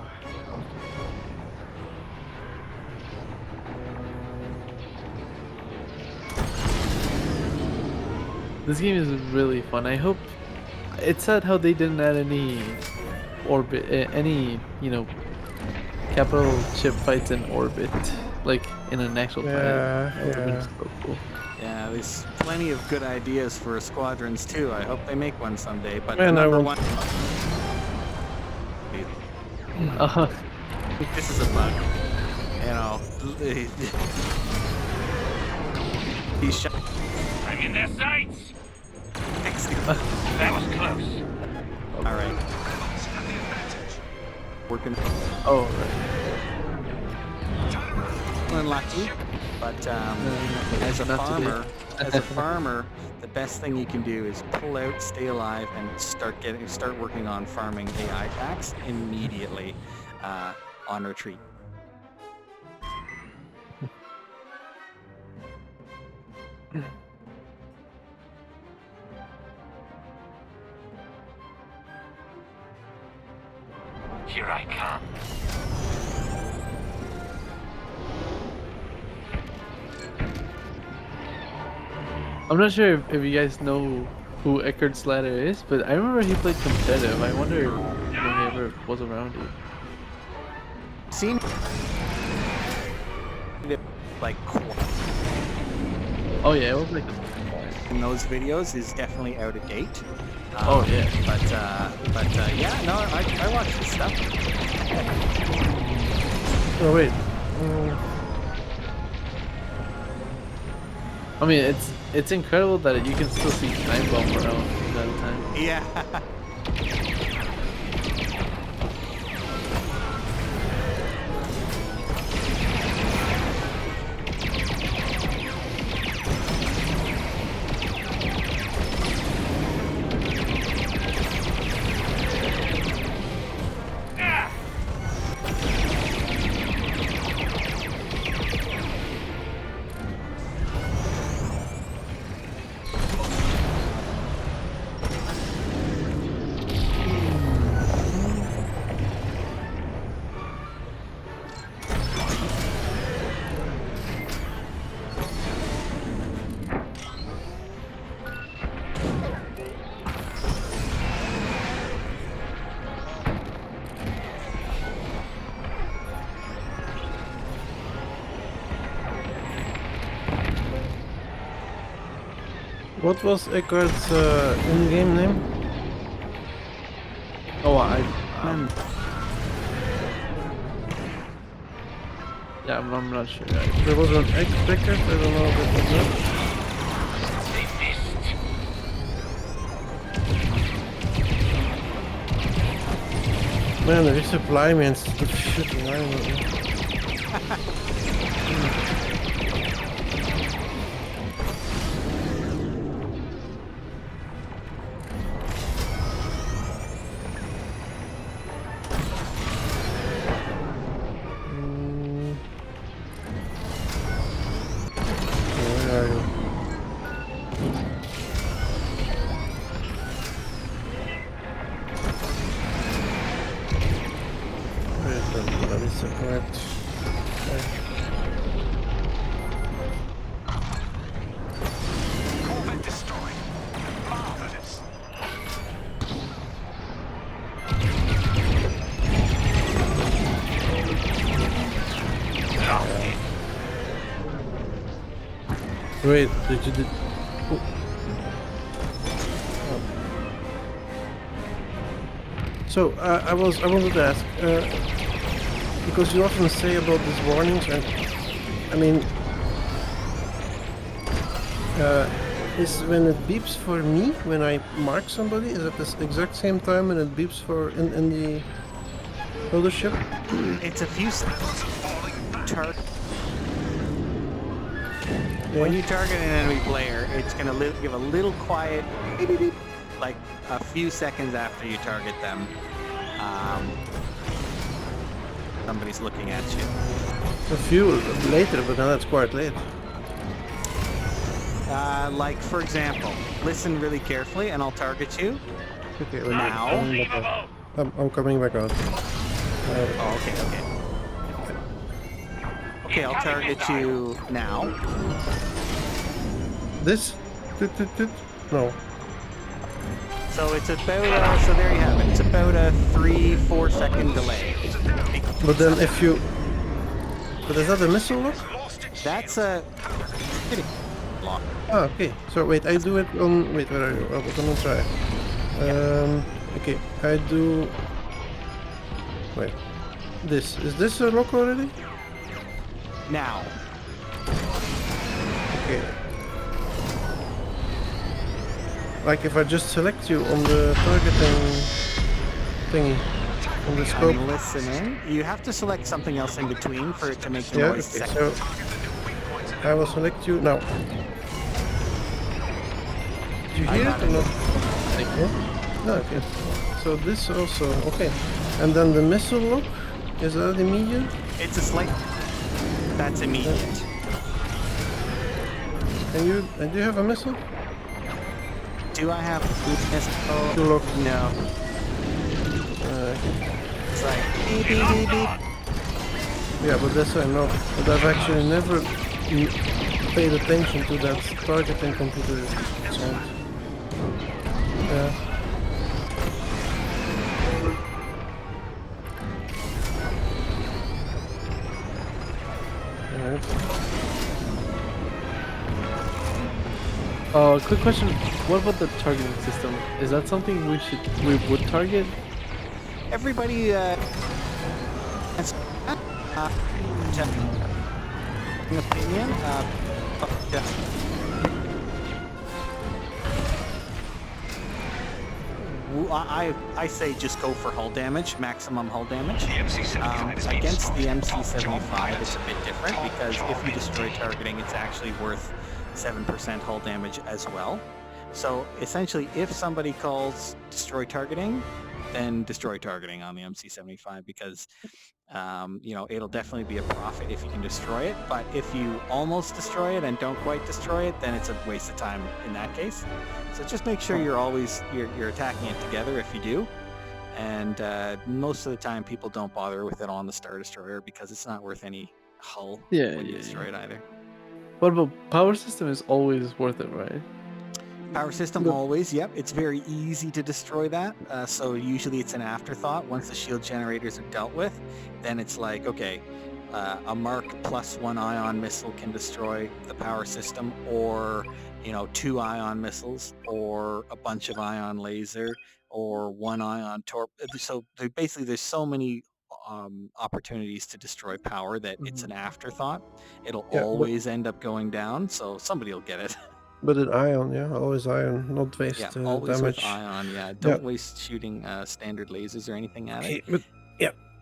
This game is really fun. I hope it's sad how they didn't add any orbit, capital ship fights in orbit, like in an actual planet. Yeah, That would've been yeah. so cool. Yeah, there's plenty of good ideas for squadrons too. I hope they make one someday. But Man, I number want- one, this is a bug. You know, he's shot. I'm in their sights. Excellent. That was close. All right. Working. Oh, right. Unlucky. But Not today. as a farmer, the best thing you can do is pull out, stay alive, and start working on farming AI packs immediately on retreat. Here I come. I'm not sure if you guys know who Eckhart Slatter is, but I remember he played competitive. I wonder if he ever was around you. Seen like Oh yeah, it was like. in those videos is definitely out of date. Oh yeah. But yeah, no, I watch this stuff. Oh wait. I mean, it's incredible that you can still see Time Bomb around that time. Yeah. What was Eckhart's in-game name? Oh, yeah, I'm not sure. There was an Eckart, I don't know what was that. Man, the resupply me instead of shooting iron. Where are you? Where's the bloody separate? Corvette destroyed. Marvelous. Wait, did you oh. So I wanted to ask because you often say about these warnings, and I mean, is when it beeps for me when I mark somebody, is it the exact same time when it beeps for in the other ship? It's a few When you target an enemy player, it's gonna give a little quiet beep, beep, beep, like a few seconds after you target them. Somebody's looking at you. A few later, but now that's quite late. Like for example, listen really carefully, and I'll target you. Okay, wait, Now. I'm coming back out. Oh, okay. Okay, I'll target you now. This? No. So it's about so there you have it. It's about a 3-4 second delay. But then if you... But is that a missile lock? That's a pretty long. Ah, okay. So wait, I do it on... Wait, where are you? I'm gonna try. Okay, I do... Wait. This. Is this a lock already? Now. Okay. Like if I just select you on the targeting thingy, on the scope. I'm listening. You have to select something else in between for it to make the Yeah, noise okay, second. so... I will select you now. Do you I hear got it or it. not? Yeah? No, okay. So this also, okay. And then the missile lock, is that immediate? It's a slight. That's immediate. And do you have a missile? Do I have To missile? lock. No. It's like beep beep beep beep. Yeah, but that's enough. But I've actually never paid attention to that targeting computer sound. Yeah. Alright. Quick question. What about the targeting system? Is that something we would target? Everybody. Has, an opinion. I say just go for hull damage, maximum hull damage. The MC-75 is being Against the spotted. Top job, MC-75, pilots. it's a bit different Top because job, if you pilots. destroy targeting, it's actually worth 7% hull damage as well. So essentially, if somebody calls destroy targeting, then destroy targeting on the MC-75 because it'll definitely be a profit if you can destroy it. But if you almost destroy it and don't quite destroy it, then it's a waste of time in that case. So just make sure you're attacking it together if you do. And most of the time, people don't bother with it on the Star Destroyer because it's not worth any hull when you destroy it either. What about power system is always worth it, right? Power system always, yep. It's very easy to destroy that. So usually it's an afterthought. Once the shield generators are dealt with, then it's like, okay, a Mark +1 ion missile can destroy the power system, or 2 ion missiles, or a bunch of ion laser, or 1 ion torp. So basically there's so many opportunities to destroy power that it's an afterthought. It'll always end up going down, so somebody will get it. But an ion, yeah, always ion, not waste always damage. with ion, Don't waste shooting standard lasers or anything at it.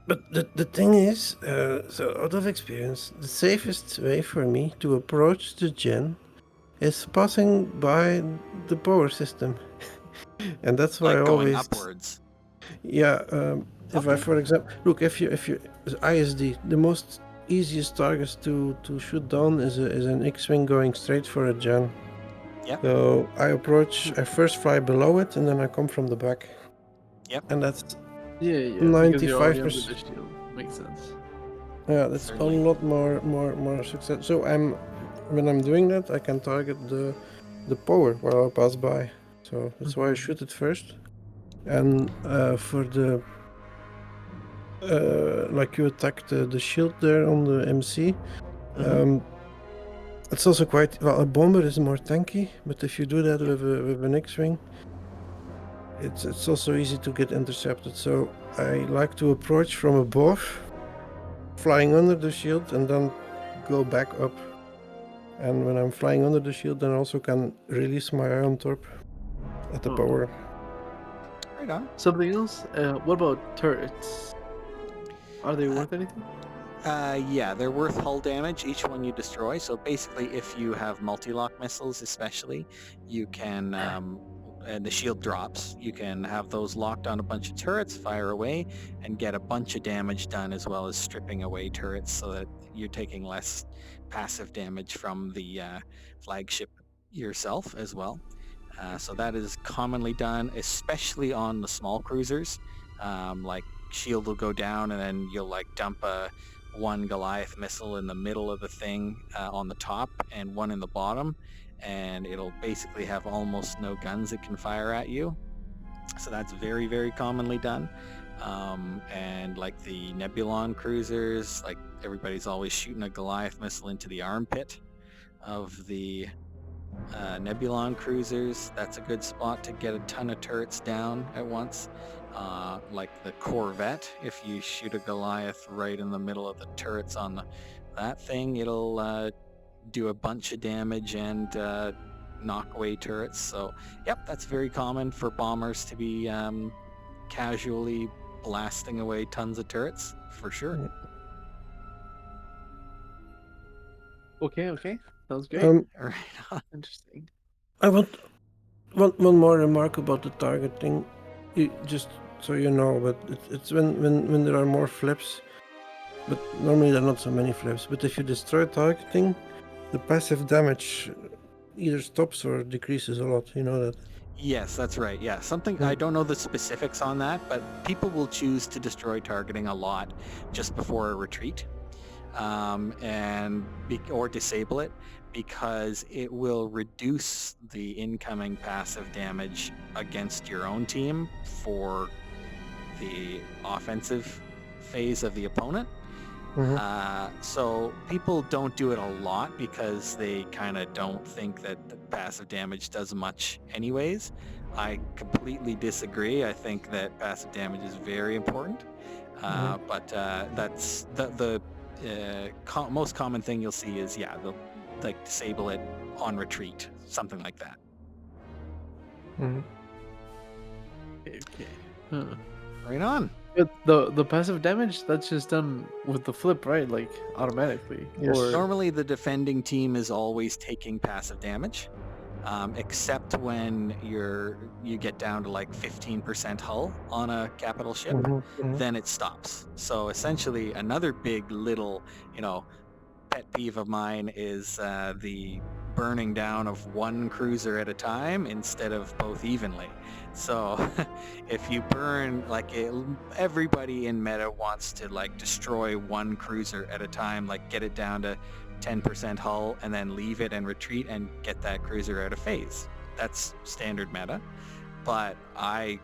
But the thing is, so out of experience, the safest way for me to approach the gen is passing by the power system, and that's why Like I going always. upwards. Yeah, if I, for example, look, if you ISD, the most easiest targets to shoot down is an X-wing going straight for a gen. Yep. So I first fly below it, and then I come from the back. Yep. And that's Yeah. 95%. Makes sense. Yeah, that's Certainly. a lot more success. So when I'm doing that, I can target the power while I pass by. So that's why I shoot it first. And for the like you attacked the shield there on the MC. It's also quite well. A bomber is more tanky, but if you do that with an X-wing, it's also easy to get intercepted. So I like to approach from above, flying under the shield, and then go back up. And when I'm flying under the shield, then I also can release my ion torp at the power. Right on. Something else? What about turrets? Are they worth anything? Yeah, they're worth hull damage, each one you destroy. So basically, if you have multi-lock missiles especially, you can, and the shield drops, you can have those locked on a bunch of turrets, fire away, and get a bunch of damage done, as well as stripping away turrets so that you're taking less passive damage from the flagship yourself as well. So that is commonly done, especially on the small cruisers. Like shield will go down, and then you'll like dump one Goliath missile in the middle of the thing on the top, and one in the bottom, and it'll basically have almost no guns it can fire at you. So that's very, very commonly done. And like the Nebulon cruisers, like everybody's always shooting a Goliath missile into the armpit of the Nebulon cruisers. That's a good spot to get a ton of turrets down at once. Like the Corvette, if you shoot a Goliath right in the middle of the turrets on that thing, it'll do a bunch of damage and knock away turrets. So yep, that's very common for bombers to be casually blasting away tons of turrets, for sure. Okay. Sounds great. Right on. Interesting. I want one more remark about the targeting. Just so you know, but it's when there are more flips, but normally there are not so many flips. But if you destroy targeting, the passive damage either stops or decreases a lot. You know that. Yes, that's right. Yeah, something Yeah. I don't know the specifics on that, but people will choose to destroy targeting a lot just before a retreat, or disable it because it will reduce the incoming passive damage against your own team for the offensive phase of the opponent. So people don't do it a lot because they kind of don't think that the passive damage does much anyways. I completely disagree. I think that passive damage is very important. But that's the most common thing you'll see is, yeah, they'll like disable it on retreat, something like that. Okay. Huh. Right on. But the passive damage, that's just done with the flip, right? Like automatically. Yes. Or Normally the defending team is always taking passive damage, except when you get down to like 15% hull on a capital ship, then it stops. So essentially another big little, pet peeve of mine is the burning down of one cruiser at a time instead of both evenly. So if you burn everybody in meta wants to like destroy one cruiser at a time, like get it down to 10% hull and then leave it and retreat and get that cruiser out of phase. That's standard meta. But I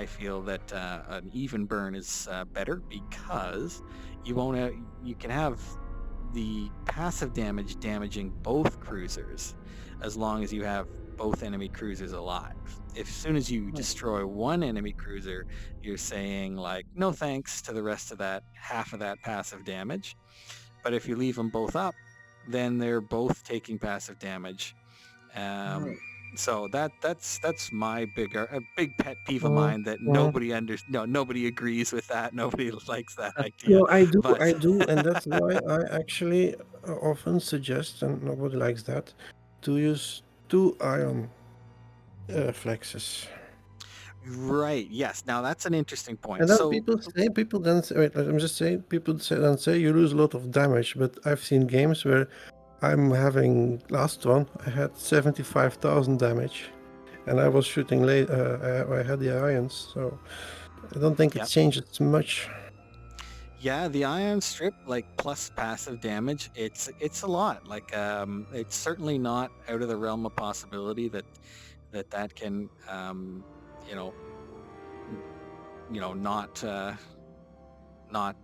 feel that an even burn is better because you can have the passive damage damaging both cruisers as long as you have both enemy cruisers alive. As soon as you destroy one enemy cruiser, you're saying like no thanks to the rest of that half of that passive damage. But if you leave them both up, then they're both taking passive damage. So that's my big pet peeve of mine that nobody agrees with that. Nobody likes that idea. No, I do, But and that's why I actually often suggest, and nobody likes that, to use 2 ion flexes. right, yes. Now that's an interesting point. And then So people then say, wait, I'm just saying, people say you lose a lot of damage, but I've seen games where I'm having, last one, I had 75,000 damage, and I was shooting late, I had the ions, so I don't think it Yep. changes much. yeah, the ion strip, like plus passive damage, it's a lot. Like it's certainly not out of the realm of possibility that can not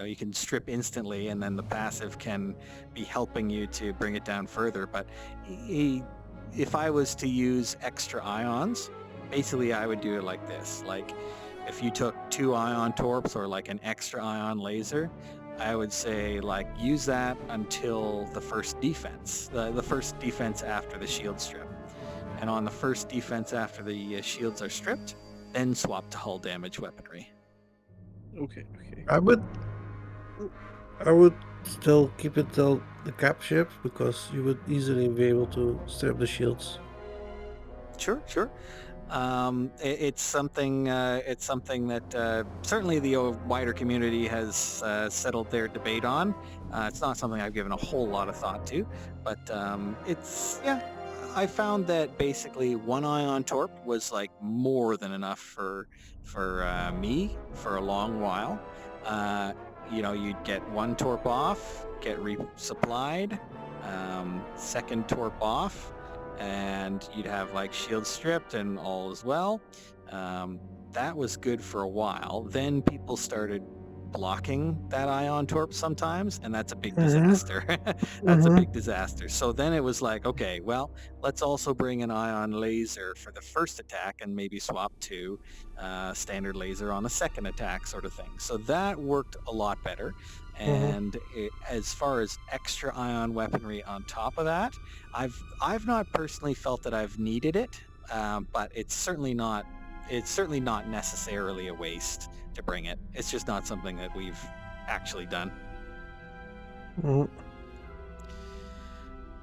you can strip instantly and then the passive can be helping you to bring it down further. But if I was to use extra ions, basically I would do it like this. Like if you took 2 ion torps or like an extra ion laser, I would say like use that until the first defense, the first defense after the shield strip. And on the first defense after the shields are stripped, then swap to hull damage weaponry. okay. I would still keep it till the cap ship, because you would easily be able to strip the shields. Sure. It's something that certainly the wider community has settled their debate on. It's not something I've given a whole lot of thought to, but I found that basically 1 ion torp was like more than enough for me for a long while. You'd get 1 torp off, get resupplied, second torp off, and you'd have like shield stripped and all as well. That was good for a while. Then people started blocking that ion torp sometimes, and that's a big disaster. That's a big disaster. So then it was like, okay, well, let's also bring an ion laser for the first attack and maybe swap to standard laser on the second attack, sort of thing. So that worked a lot better. And as far as extra ion weaponry on top of that, I've not personally felt that I've needed it, but it's certainly not necessarily a waste to bring it. It's just not something that we've actually done.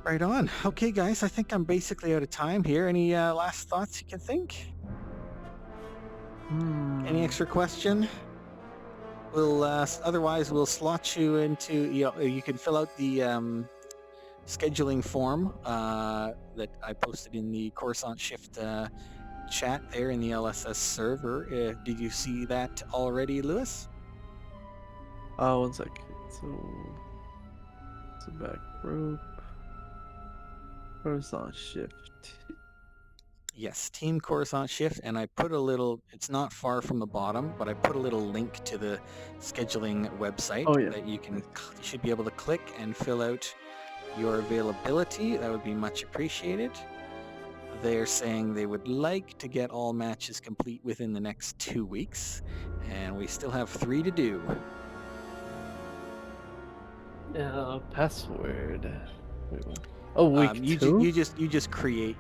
Right on. Okay, guys, I think I'm basically out of time here. Any last thoughts you can think? Any extra question? We'll otherwise we'll slot you into. You can fill out the scheduling form that I posted in the Coruscant Shift chat there in the LSS server. Did you see that already, Lewis? 1 second. So, it's a back group. Horizon shift. Yes, Team Coruscant Shift, and I put a little. It's not far from the bottom, but I put a little link to the scheduling website Oh, yeah. that you should be able to click and fill out your availability. That would be much appreciated. They're saying they would like to get all matches complete within the next 2 weeks, and we still have 3 to do. Password. Wait, what? Oh, week You 2? you just create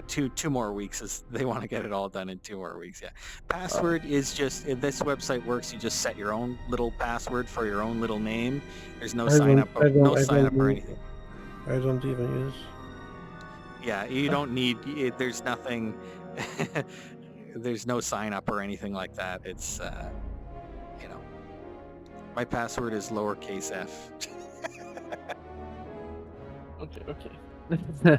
two more weeks. They want to get it all done in 2 more weeks. Yeah, password is just, if this website works, you just set your own little password for your own little name. There's no sign up or anything. I don't even use. Yeah, you don't need. There's nothing. There's no sign up or anything like that. It's my password is lowercase f. Okay.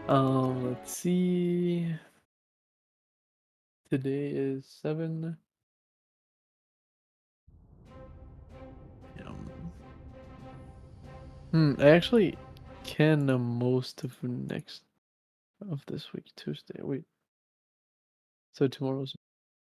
Let's see. Today is 7. I actually can most of this week, Tuesday. Wait. So tomorrow's